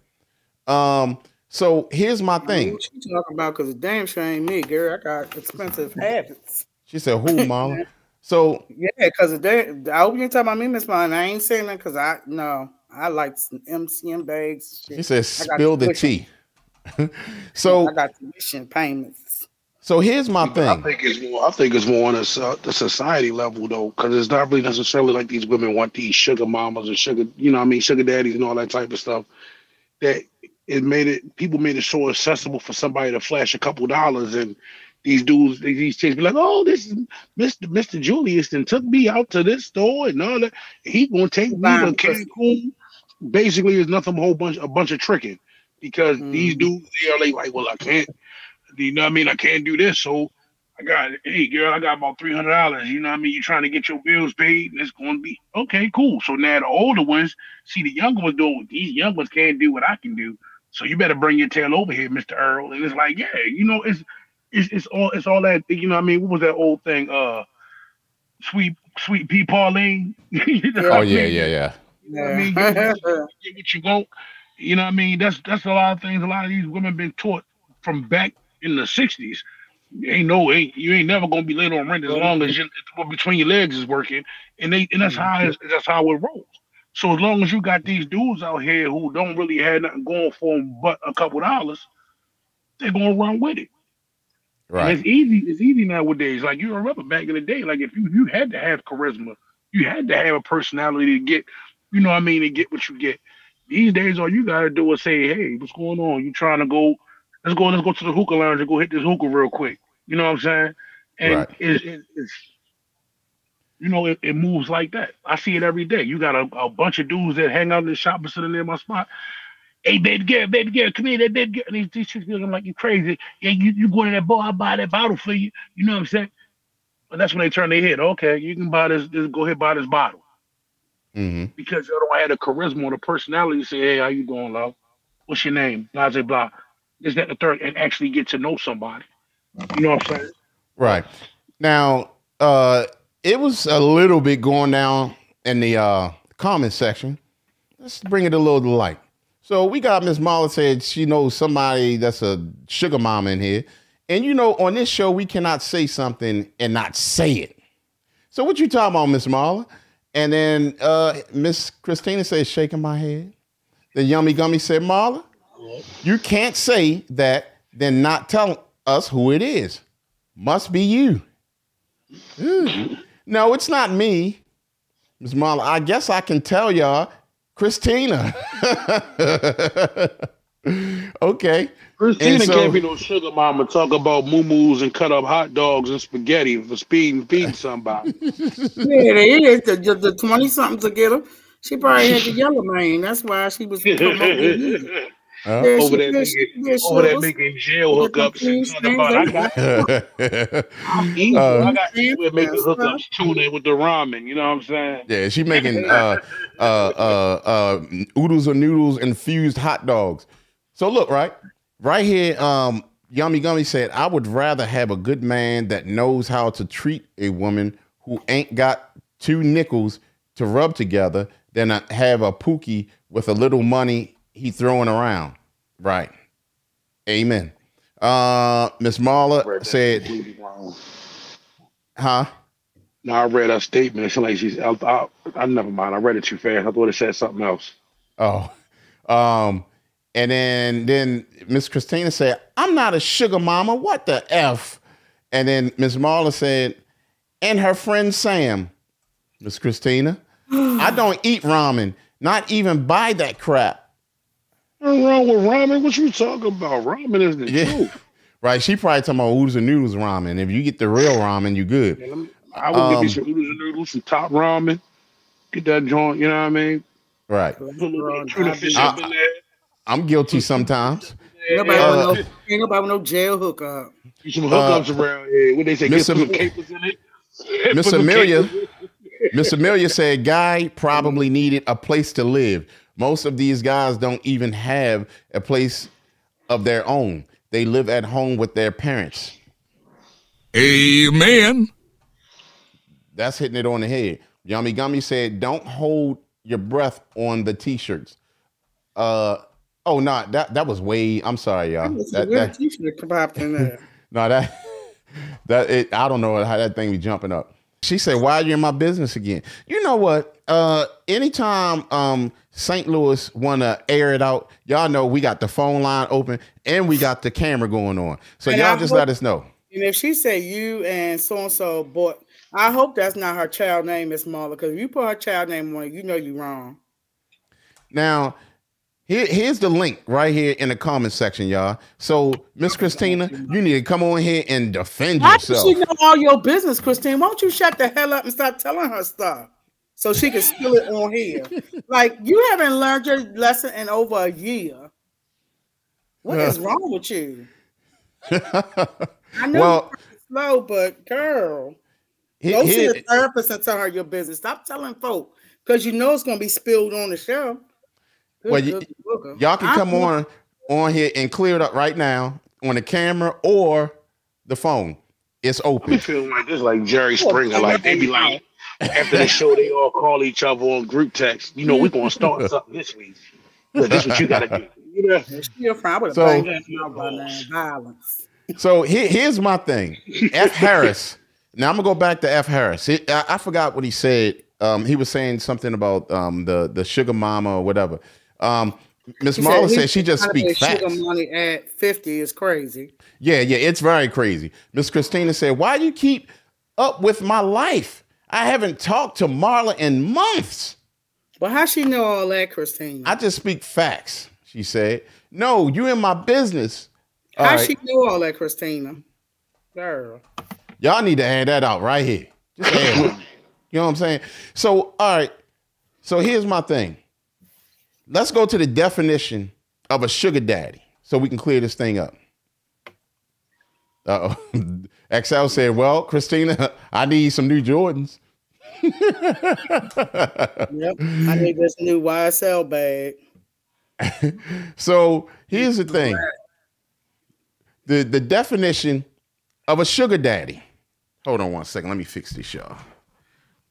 So here's my thing. What you talking about? Because damn sure ain't me, girl. I got expensive habits. She said, who, Marla? So yeah, because I hope you ain't talking about me, Miss Martin. I ain't saying that because I like some MCM bags. She says, spill the tea. So I got tuition payments. So here's my thing. I think it's more on the society level though, because it's not really necessarily like these women want these sugar mamas or sugar, sugar daddies and all that type of stuff. That people made it so accessible for somebody to flash a couple dollars, and these dudes, these chicks be like, oh, this is Mr. Julius and took me out to this store and all that. He gonna take me to Cancun. Basically, it's nothing but a bunch of tricking, because these dudes, they are like, well, I can't. You know what I mean? I can't do this. So hey girl, I got about $300. You know what I mean? You're trying to get your bills paid, and it's going to be okay, cool. So now the older ones see the younger ones doing what these young ones can't do what I can do. So you better bring your tail over here, Mr. Earl. And it's like, yeah, it's all that. You know what I mean? What was that old thing? Sweet pea Pauline. Oh yeah. You know what I mean? Get what you want. You know what I mean? That's a lot of things. A lot of these women been taught from back in the 60s. You ain't never gonna be late on rent as long as between your legs is working, and that's how it rolls. So as long as you got these dudes out here who don't really have nothing going for them but a couple dollars, they're gonna run with it. Right. And it's easy nowadays. Like, you remember back in the day, like if you had to have charisma, you had to have a personality to get, to get what you get. These days, all you gotta do is say, hey, what's going on? You trying to go? Let's go to the hookah lounge and go hit this hookah real quick. You know what I'm saying? And right. It moves like that. I see it every day. You got a bunch of dudes that hang out in the shop sitting near my spot. Hey, baby girl, come here, that baby girl. And these chicks, I'm like, you crazy. Yeah, you go to that bar, I'll buy that bottle for you. You know what I'm saying? But that's when they turn their head. Okay, you can buy this, go ahead, buy this bottle. Mm-hmm. Because they don't have the charisma or the personality to say, hey, how you doing, love? What's your name? Blah, blah, blah. This, that, and the third, and actually get to know somebody. You know what I'm saying? Right. Now, it was a little bit going down in the comment section. Let's bring it a little to light. So we got Miss Marla said she knows somebody that's a sugar mama in here. And on this show, we cannot say something and not say it. So what you talking about, Miss Marla? And then Miss Christina says, shaking my head. The Yummy Gummy said, Marla, you can't say that, then not tell us who it is. Must be you. No, it's not me. Ms. Marla, I guess I can tell y'all, Christina. Okay. Christina can't be no sugar mama. Talk about moo-moos and cut up hot dogs and spaghetti for feeding somebody. Yeah, they is the 20-somethings to get her. She probably had the yellow mane. That's why she was promoting it. Yeah, over there making jail hookups and talking about I got we're making hookups tuning with the ramen. You know what I'm saying? Yeah, she making oodles or noodles infused hot dogs. So look, right here, Yummy Gummy said, I would rather have a good man that knows how to treat a woman who ain't got 2 nickels to rub together than have a pookie with a little money he throwing around. Right. Amen. Miss Marla said, huh? No, I read her statement. It's like she's I never mind. I read it too fast. I thought it said something else. Oh. And then Miss Christina said, I'm not a sugar mama. What the F? And then Miss Marla said, and her friend Sam. Miss Christina, I don't eat ramen. Not even buy that crap. What's wrong with ramen? What you talking about? Ramen is the truth. Right. She probably talking about oodles and noodles ramen. If you get the real ramen, you good. Yeah, I would give me some oodles and noodles, some top ramen. Get that joint, you know what I mean? Right. Tuna fish up in there. I'm guilty sometimes. Ain't nobody with no jail hookup. Some hookups around here. What they say? Get some capers in it. Miss Amelia said, Guy probably needed a place to live. Most of these guys don't even have a place of their own. They live at home with their parents. Amen. That's hitting it on the head. Yummy Gummy said, don't hold your breath on the t-shirts. Oh no, that was way. I'm sorry, y'all. That t-shirt popped in there. No, I don't know how that thing be jumping up. She said, why are you in my business again? You know what? Anytime St. Louis want to air it out, y'all know we got the phone line open and we got the camera going on. So y'all just let us know. And if she said you and so-and-so bought, I hope that's not her child name, Miss Marla, because if you put her child name on it, you know you're wrong. Now, here's the link right here in the comment section, y'all. So, Miss Christina, you need to come on here and defend yourself. How does she know all your business, Christine? Why don't you shut the hell up and stop telling her stuff so she can spill it on here? Like, you haven't learned your lesson in over a year. What is wrong with you? I know you're slow, but girl, go see a therapist and tell her your business. Stop telling folk because you know it's going to be spilled on the show. Well, y'all can come on here and clear it up right now on the camera or the phone. It's open. I feel like this, like Jerry Springer. Like they be like after the show, they all call each other on group text. You know, we're gonna start something this week. But this is what you gotta do. You know, violence. So here's my thing. F. Harris. Now I'm gonna go back to F. Harris. I forgot what he said. He was saying something about the sugar mama or whatever. Miss Marla said she just speaks facts. Sugar money at 50 is crazy. Yeah, it's very crazy. Miss Christina said, why do you keep up with my life? I haven't talked to Marla in months. Well, how she know all that, Christina? I just speak facts, she said. No, you in my business. How she know all that, Christina? Girl. Y'all need to add that out right here. Just add it. You know what I'm saying? So, all right. So here's my thing. Let's go to the definition of a sugar daddy so we can clear this thing up. Uh-oh. Excel said, well, Christina, I need some new Jordans. Yep. I need this new YSL bag. So here's the thing. The definition of a sugar daddy. Hold on one second. Let me fix this, y'all.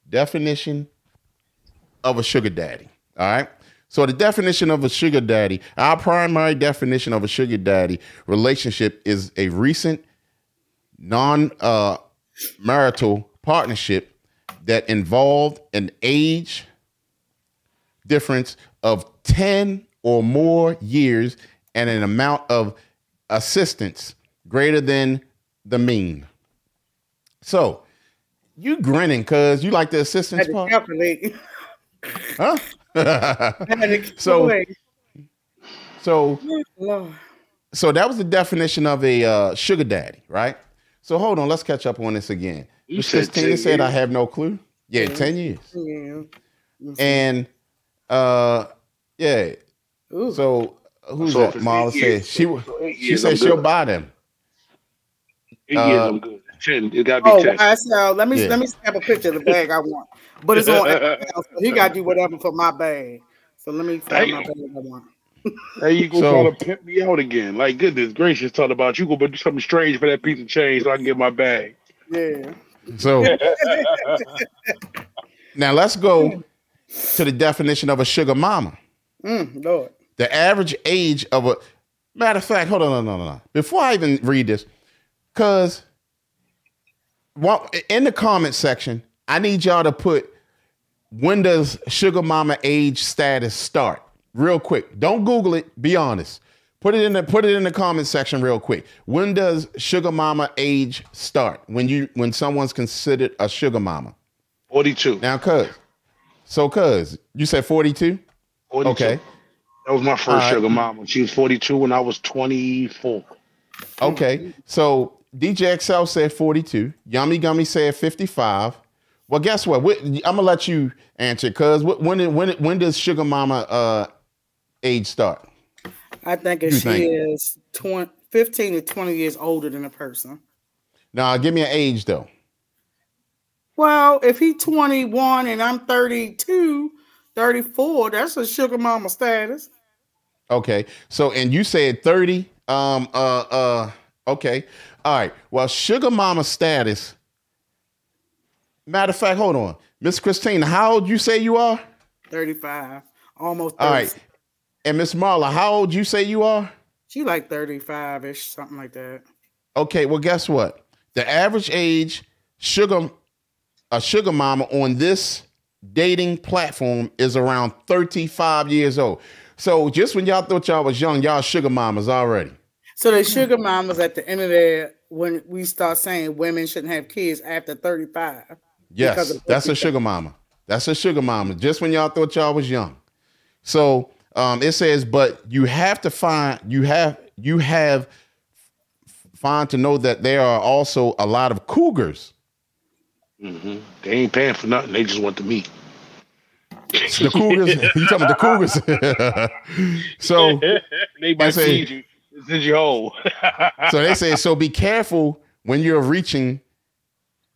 Definition of a sugar daddy. All right. So the definition of a sugar daddy, our primary definition of a sugar daddy relationship is a recent non-marital partnership that involved an age difference of 10 or more years and an amount of assistance greater than the mean. So you grinning because you like the assistance part? Huh? So so that was the definition of a sugar daddy, right? So hold on, let's catch up on this again. You Miss Christina said, "I have no clue." Yeah, 10 years. Yeah. And yeah. Ooh. So who's So if that? it's Marla 8 years, said so 8 she years, said I'm she'll good. buy them. 8 years, I'm good. 10, it gotta be 10. I said, let me Yeah. snap a picture of the bag I want, but it's on Amazon, so he got to do whatever for my bag. So let me find my bag I want. There you go, So- trying to pimp me out again. Like, goodness gracious, talking about you go do something strange for that piece of change so I can get my bag. Yeah. So now let's go to the definition of a sugar mama. Lord. The average age of a matter of fact, hold on, no. Before I even read this, because in the comment section, I need y'all to put when does sugar mama age status start? Real quick. Don't Google it. Be honest. Put it in the comment section real quick. When does sugar mama age start? When someone's considered a sugar mama? 42. Now, cuz you said 42? 42. Okay. That was my first sugar mama. She was 42 when I was 24. Okay. So DJ XL said 42. Yummy Gummy said 55. Well, guess what? I'm gonna let you answer, cuz when does sugar mama age start? I think if she is 15 to 20 years older than a person. Now, give me an age though. Well, if he's 21 and I'm 32, 34, that's a sugar mama status. Okay. So, and you said 30. Okay. All right. Well, sugar mama status. Matter of fact, hold on. Miss Christina, how old you say you are? 35. Almost 30. All right. And Miss Marla, how old you say you are? She like 35-ish, something like that. Okay. Well, guess what? The average age a sugar mama on this dating platform is around 35 years old. So just when y'all thought y'all was young, y'all sugar mamas already. So the sugar mamas at the end of there, when we start saying women shouldn't have kids after 35. Yes, that's a sugar mama. That's a sugar mama. Just when y'all thought y'all was young. So it says, but you have to find to know that there are also a lot of cougars. Mm-hmm. They ain't paying for nothing. They just want the meat. The cougars. You talking about the cougars? So they might feed you. This is your hole. So they say, so be careful when you're reaching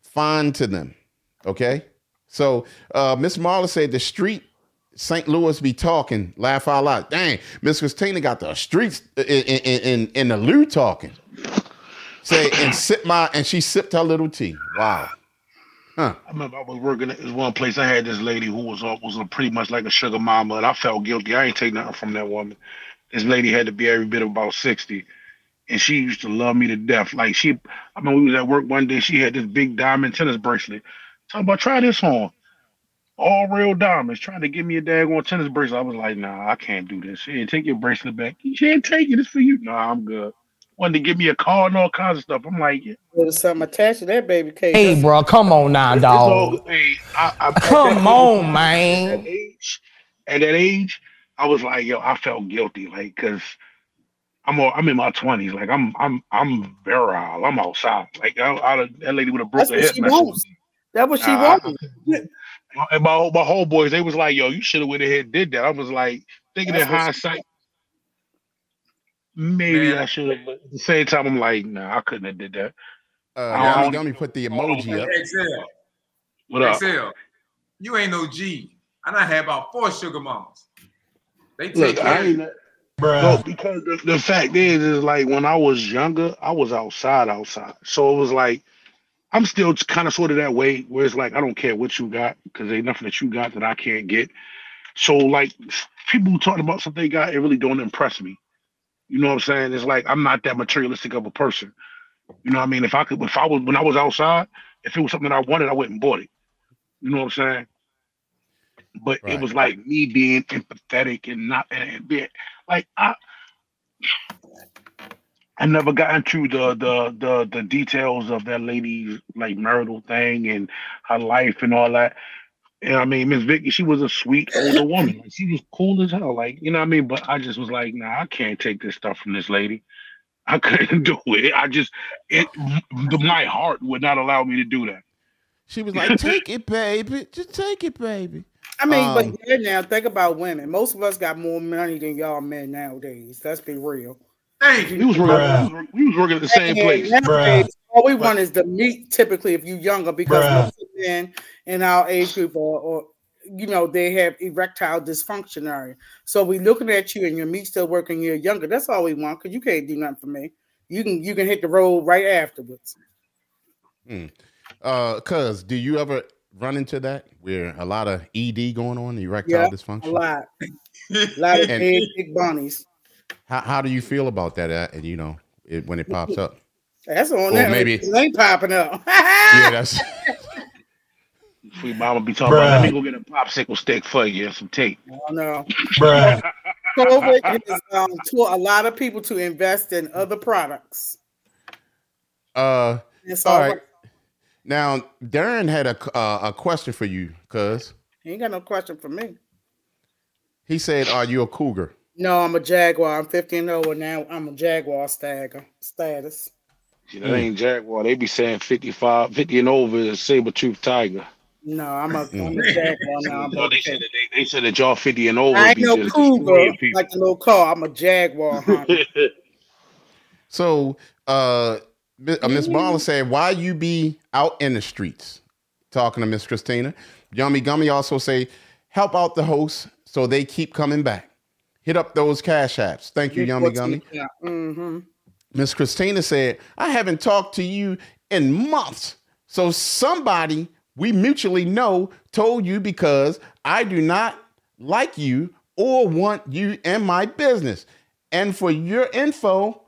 fine to them. Okay. So Miss Marla said the street St. Louis be talking, laugh out loud. Dang, Miss Christina got the streets in the loo talking. Say and she sipped her little tea. Wow. Huh. I remember I was working at this one place. I had this lady who was pretty much like a sugar mama, and I felt guilty. I ain't take nothing from that woman. This lady had to be every bit of about 60, and she used to love me to death. Like I mean, we was at work one day. She had this big diamond tennis bracelet. Talking about try this on, all real diamonds. Trying to give me a daggone tennis bracelet. I was like, nah, I can't do this. She didn't take your bracelet back. She ain't take it. It's for you. Nah, I'm good. Wanted to give me a card and all kinds of stuff. I'm like, yeah. There's something attached to that baby cake. Hey, bro, come on now, dog. Come on, man. At that age, I was like, yo, I felt guilty, like, cause I'm in my 20s, like I'm virile, I'm outside, like that lady would have broke her hip. That's what she wants. And my homeboys, they was like, yo, you should have went ahead and did that. I was like, thinking in hindsight, maybe I should have. But at the same time, I'm like, nah, I couldn't have did that. Let me put the emoji up. Excel. What up? Excel. You ain't no G. I done had about 4 sugar mamas. They take Look, care I ain't, bro. Because the fact is like when I was younger, I was outside. So it was like I'm still kind of sort of that way, where it's like I don't care what you got because ain't nothing that you got that I can't get. So like people who talking about something they got, it really don't impress me. You know what I'm saying? It's like I'm not that materialistic of a person. You know what I mean? When I was outside, if it was something that I wanted, I went and bought it. You know what I'm saying? But it was like me being empathetic and not being like I never got into the details of that lady's like marital thing and her life and all that. And I mean, Miss Vicky, she was a sweet older woman. Like, she was cool as hell. Like, you know what I mean? But I just was like, nah, I can't take this stuff from this lady. I couldn't do it. My heart would not allow me to do that. She was like, take it, baby. Just take it, baby. I mean, but yeah, now think about women. Most of us got more money than y'all men nowadays. Let's be real. Thank you. We was working at the same place. Nowadays, all we want is the meat, typically, if you're younger, because most of men in our age group or you know, they have erectile dysfunction area. So we looking at you and your meat still working, you're younger. That's all we want, because you can't do nothing for me. You can hit the road right afterwards. Cuz, do you ever run into that where a lot of ED going on, erectile dysfunction? A lot of big bunnies. How do you feel about that? And you know, when it pops up, that's on there. Maybe it ain't popping up. Yeah, that's. Sweet mama be talking about, let me go get a popsicle stick for you and some tape. Oh no, COVID has taught a lot of people to invest in other products. All right. Now, Darren had a question for you, cuz. He ain't got no question for me. He said, are you a cougar? No, I'm a Jaguar. I'm 50 and over now. I'm a Jaguar status. See, that ain't Jaguar. They be saying 50 and over is saber-tooth tiger. No, I'm a Jaguar now. No, they said that y'all 50 and over. I ain't no cougar like the little car. I'm a Jaguar hunter. So, Miss Marlon said, why you be out in the streets? Talking to Miss Christina. Yummy Gummy also say, help out the hosts so they keep coming back. Hit up those cash apps. Thank you, Yummy Gummy. Miss Christina said, I haven't talked to you in months. So somebody we mutually know told you because I do not like you or want you in my business. And for your info,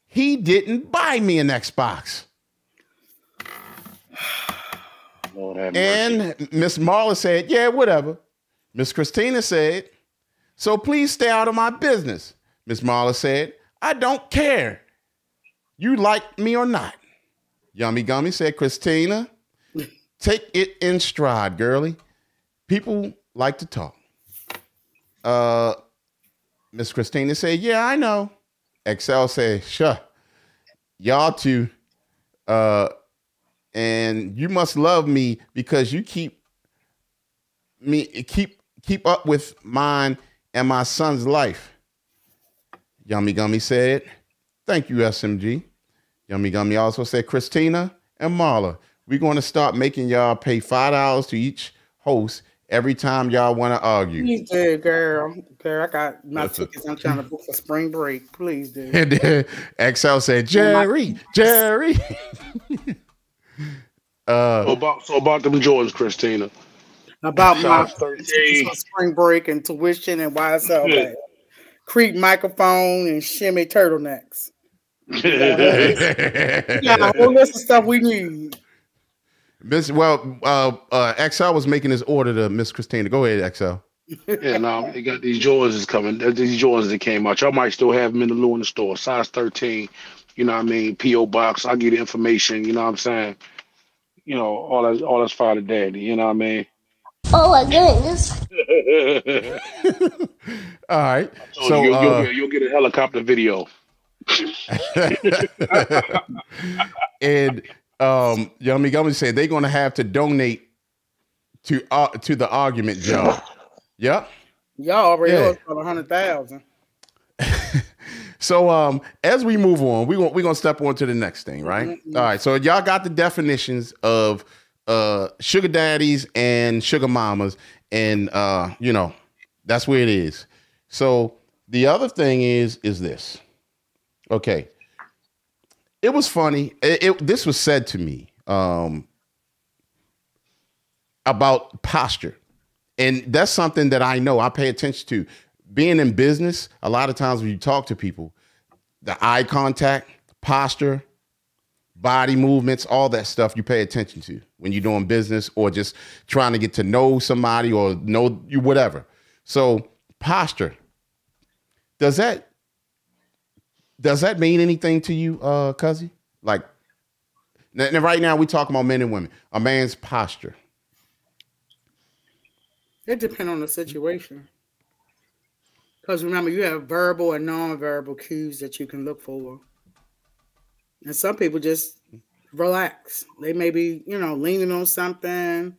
he didn't buy me an Xbox. Lord have and Miss Marla said, yeah, whatever. Miss Christina said, so please stay out of my business. Miss Marla said, I don't care. You like me or not. Yummy Gummy said, Christina, take it in stride, girly. People like to talk. Miss Christina said, yeah, I know. Excel said, sure. Y'all too. And you must love me because you keep up with mine and my son's life. Yummy Gummy said, thank you, SMG. Yummy Gummy also said, Christina and Marla, we're going to start making y'all pay $5 to each host every time y'all want to argue. Please do, girl. Girl, I got my tickets. I'm trying to book for spring break. Please do. And then XL said, Jerry. So about them Jordans, Christina. About my spring break and tuition and YSL, Crete microphone and Shimmy turtlenecks. We got a whole list of stuff we need. XL was making his order to Miss Christina. Go ahead, XL. Yeah, no, they got these Jordans coming. These Jordans that came out. Y'all might still have them in the Lou in the store. Size 13. You know what I mean? P.O. Box. I'll give you the information. You know what I'm saying? You know, all that's fine to daddy. You know what I mean? Oh my goodness. All right. So you'll get a helicopter video. And Yummy Gummy said they're gonna have to donate to the argument job. Yep. Y'all already owe us for 100,000. So as we move on, we're gonna step on to the next thing, right? Mm-hmm. All right. So y'all got the definitions of sugar daddies and sugar mamas, and you know, that's where it is. So the other thing is this. Okay. It was funny. This was said to me about posture. And that's something that I know I pay attention to. Being in business, a lot of times when you talk to people, the eye contact, posture, body movements, all that stuff you pay attention to when you're doing business or just trying to get to know somebody or know you, whatever. So posture, does that mean anything to you, Cuzzy? Like, right now we talking about men and women. A man's posture. It depends on the situation. Because remember, you have verbal and non-verbal cues that you can look for. And some people just relax. They may be, leaning on something.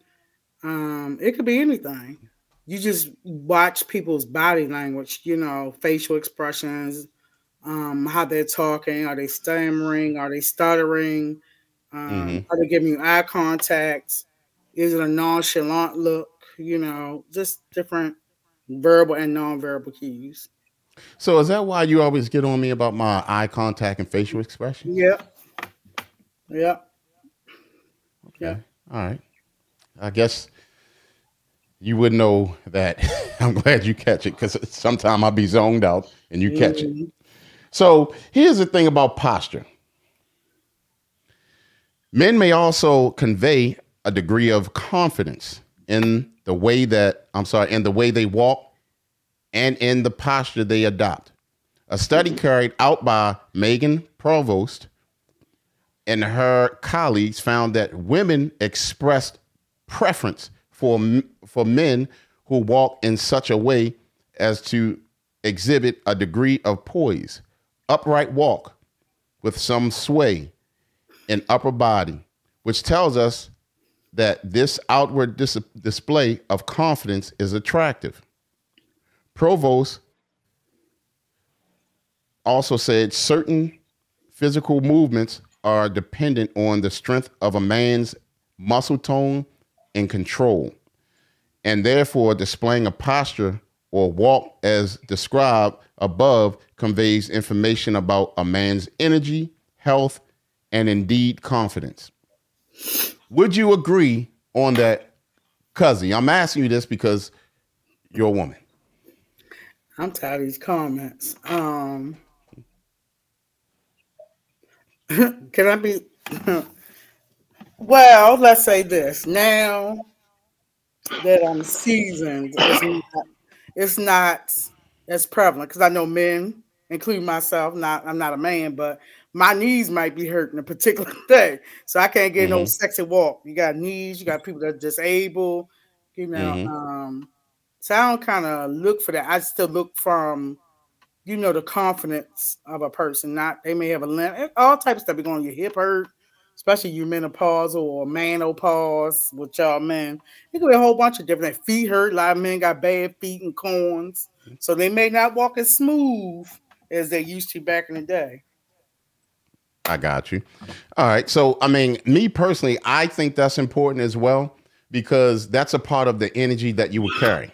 It could be anything. You just watch people's body language, facial expressions, how they're talking. Are they stammering? Are they stuttering? Are they giving you eye contact? Is it a nonchalant look? Just different verbal and nonverbal cues. So is that why you always get on me about my eye contact and facial expression? Yeah. Okay. All right. I guess you would know that. I'm glad you catch it because sometimes I'll be zoned out and you catch it. So here's the thing about posture. Men may also convey a degree of confidence in the way they walk and in the posture they adopt. A study carried out by Megan Provost and her colleagues found that women expressed preference for men who walk in such a way as to exhibit a degree of poise, upright walk with some sway in upper body, which tells us that this outward display of confidence is attractive. Provost also said certain physical movements are dependent on the strength of a man's muscle tone and control, and therefore displaying a posture or walk as described above conveys information about a man's energy, health, and indeed confidence. Would you agree on that, Cuzzy? I'm asking you this because you're a woman. I'm tired of these comments. Can I be? Well, let's say this. Now that I'm seasoned, it's not as prevalent because I know men, including myself, I'm not a man, but my knees might be hurting a particular day. So I can't get no sexy walk. You got knees, you got people that are disabled, so I don't kind of look for that. I still look from, the confidence of a person. Not they may have a limp, all types of stuff be going on. Your hip hurt, especially you menopausal or manopause with y'all men. It could be a whole bunch of different things. Feet hurt. A lot of men got bad feet and corns. So they may not walk as smooth as they used to back in the day. I got you. All right. So, I mean, me personally, I think that's important as well, because that's a part of the energy that you would carry.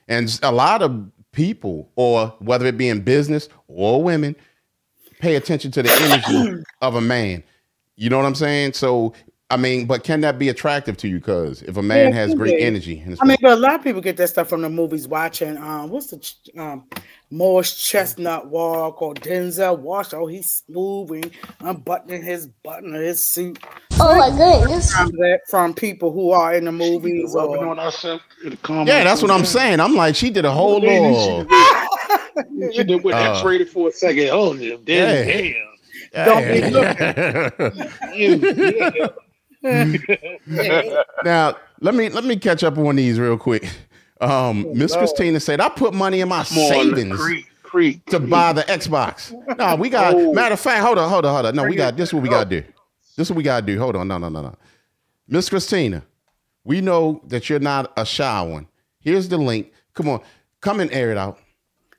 And a lot of people, or whether it be in business or women, pay attention to the energy of a man. You know what I'm saying? So, I mean, but can that be attractive to you? Because if a man has great energy. But a lot of people get that stuff from the movies watching. What's the Morris Chestnut walk or Denzel Wash? Oh, he's smoothing, unbuttoning his button of his suit. Oh my goodness! From people who are in the movies. Yeah, that's what I'm saying. I'm like, she did a whole lot. She did with X-rated for a second. Oh, damn. Don't be looking. Now, let me catch up on these real quick. Miss Christina said, I put money in my savings to buy the Xbox. No, we got, matter of fact, hold on. No, we got, this is what we got to do. This is what we got to do. Hold on. No. Miss Christina, we know that you're not a shy one. Here's the link. Come on, come and air it out.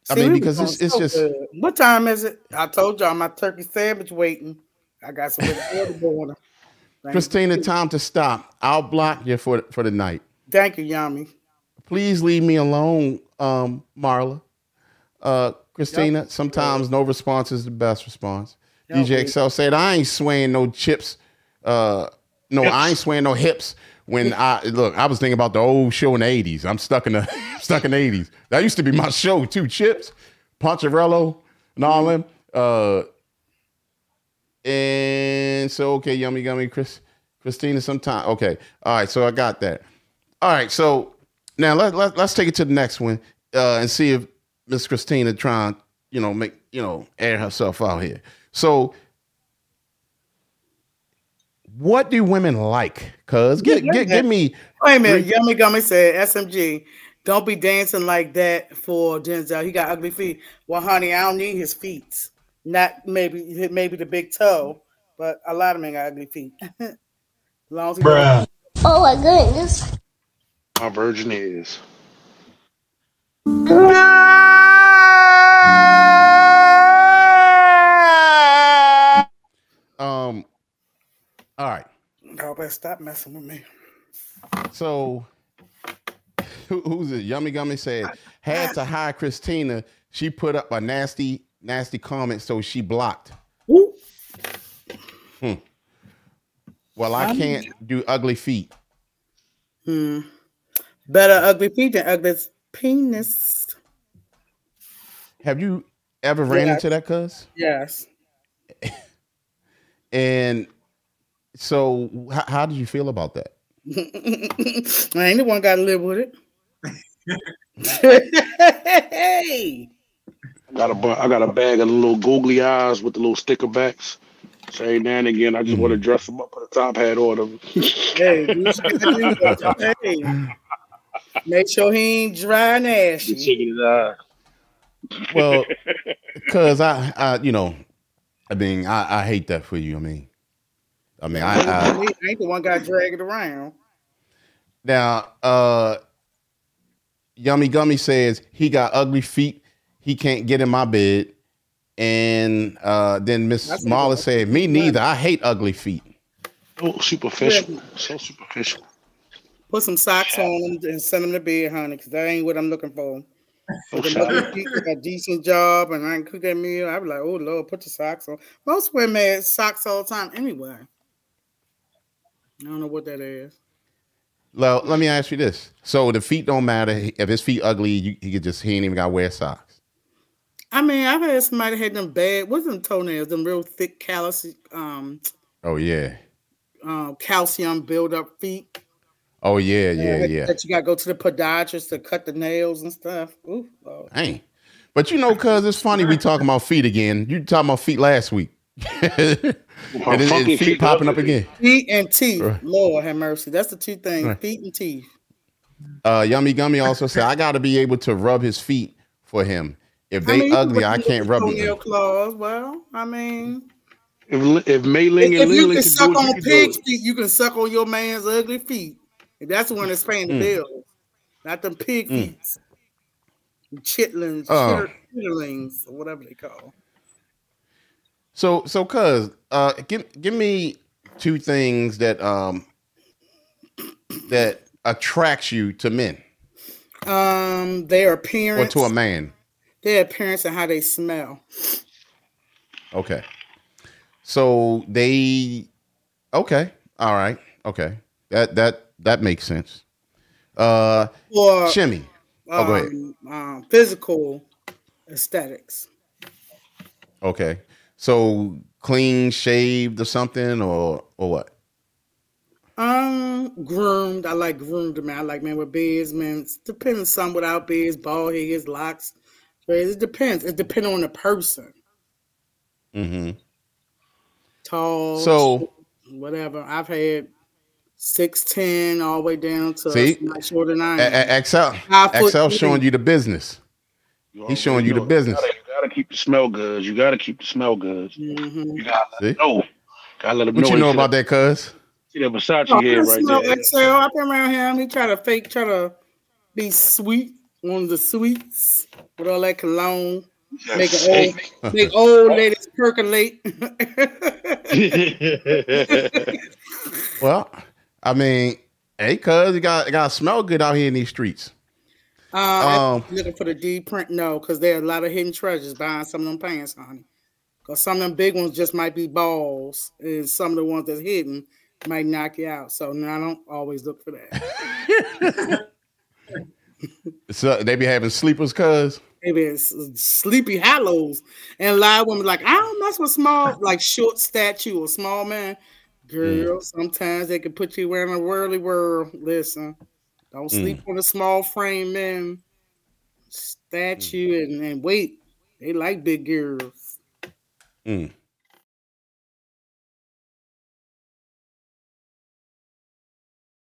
I mean, because it's just. Good. What time is it? I told y'all my turkey sandwich waiting. I got some water. Christina, time to stop. I'll block you for the night. Thank you, Yummy. Please leave me alone, Marla. Christina, sometimes no response is the best response. DJ Excel said, I ain't swaying no chips. I ain't swaying no hips. When I was thinking about the old show in the 80s. I'm stuck in the 80s. That used to be my show too. Chips, Poncherello, and all them. And so, okay, Yummy, Christina, sometime. Okay. All right. So I got that. All right. So now let's take it to the next one and see if Miss Christina trying, air herself out here. So what do women like? Cuz give me. Wait a minute. Yummy Gummy said, SMG, Don't be dancing like that for Denzel. He got ugly feet. Well, honey, I don't need his feet. Not maybe the big toe, but a lot of men got ugly feet. As long as he Bruh. Oh my goodness. My virgin is. All right. Y'all better stop messing with me. So, who's it? Yummy Gummy said, had to hire Christina. She put up a nasty comment, so she blocked. Woo. Well, I can't do ugly feet. Better ugly feet than ugly penis. Have you ever ran into that, cuz? Yes. And so, how did you feel about that? I ain't the one got to live with it. Hey. I got a bag of the little googly eyes with the little sticker backs. So every now and again, I just want to dress them up, put a top hat on them. Hey, make sure he ain't dry and ashy. Shaking his eye. Well, because I hate that for you. I ain't the one got dragged around. Now, Yummy Gummy says he got ugly feet. He can't get in my bed. And then Miss Marla said, me neither. I hate ugly feet. Oh, superficial. So superficial. Put some socks on them and send them to bed, honey, because that ain't what I'm looking for. Ugly feet got a decent job and I can cook that meal. I be like, oh, Lord, put your socks on. Most women have socks all the time anyway. I don't know what that is. Well, let me ask you this. So the feet don't matter. If his feet ugly, he ain't even got to wear socks. I mean, I've had somebody had them bad, what's them toenails, them real thick callus, oh yeah. Calcium build-up feet. Oh yeah. That you gotta go to the podiatrist to cut the nails and stuff. Ooh, oh. Dang. But cuz it's funny we talking about feet again. You talking about feet last week. And then feet popping up again. Feet and teeth. Right. Lord have mercy. That's the two things. Right. Feet and teeth. Yummy Gummy also said, I gotta be able to rub his feet for him. If they ugly, I can't rub them. Claws. Well, I mean, if Mei-Ling and Ling can suck on pig's feet, you can suck on your man's ugly feet. And that's the one that's paying the bills, not them pig feet, chitterlings, or whatever they call. So, cuz, give me two things that that attracts you to men. Their appearance, or to a man. Their appearance and how they smell. Okay. So okay. All right. Okay. That makes sense. Or Shimmy. Go ahead. Physical aesthetics. Okay. So clean shaved or something or what? Groomed. I like groomed man. I like men with beards, man. Depends, some without beards, bald heads, locks. It depends. It depends on the person. Mm-hmm. Tall, so whatever. I've had 6'10" all the way down to shorter than I am. Excel showing you the business. He's showing you the business. You gotta keep the smell good. Mm-hmm. You gotta know. Gotta let him know. What you know about that, cuz? See that Versace head right there. Excel. I've been around him. He try to be sweet. One of the sweets with all that cologne. Make old ladies percolate. Well, I mean, hey, cuz you got to smell good out here in these streets. Looking for the D print, no, because there are a lot of hidden treasures behind some of them pants, honey. Because some of them big ones just might be balls, and some of the ones that's hidden might knock you out. So no, I don't always look for that. So they be having sleepers, cuz? Maybe it's sleepy hollows. And a lot of women like, I don't mess with small, like short statue or small man. Girl, sometimes they can put you in a whirly whirl. Listen, don't sleep on a small frame man. Statue and wait. They like big girls.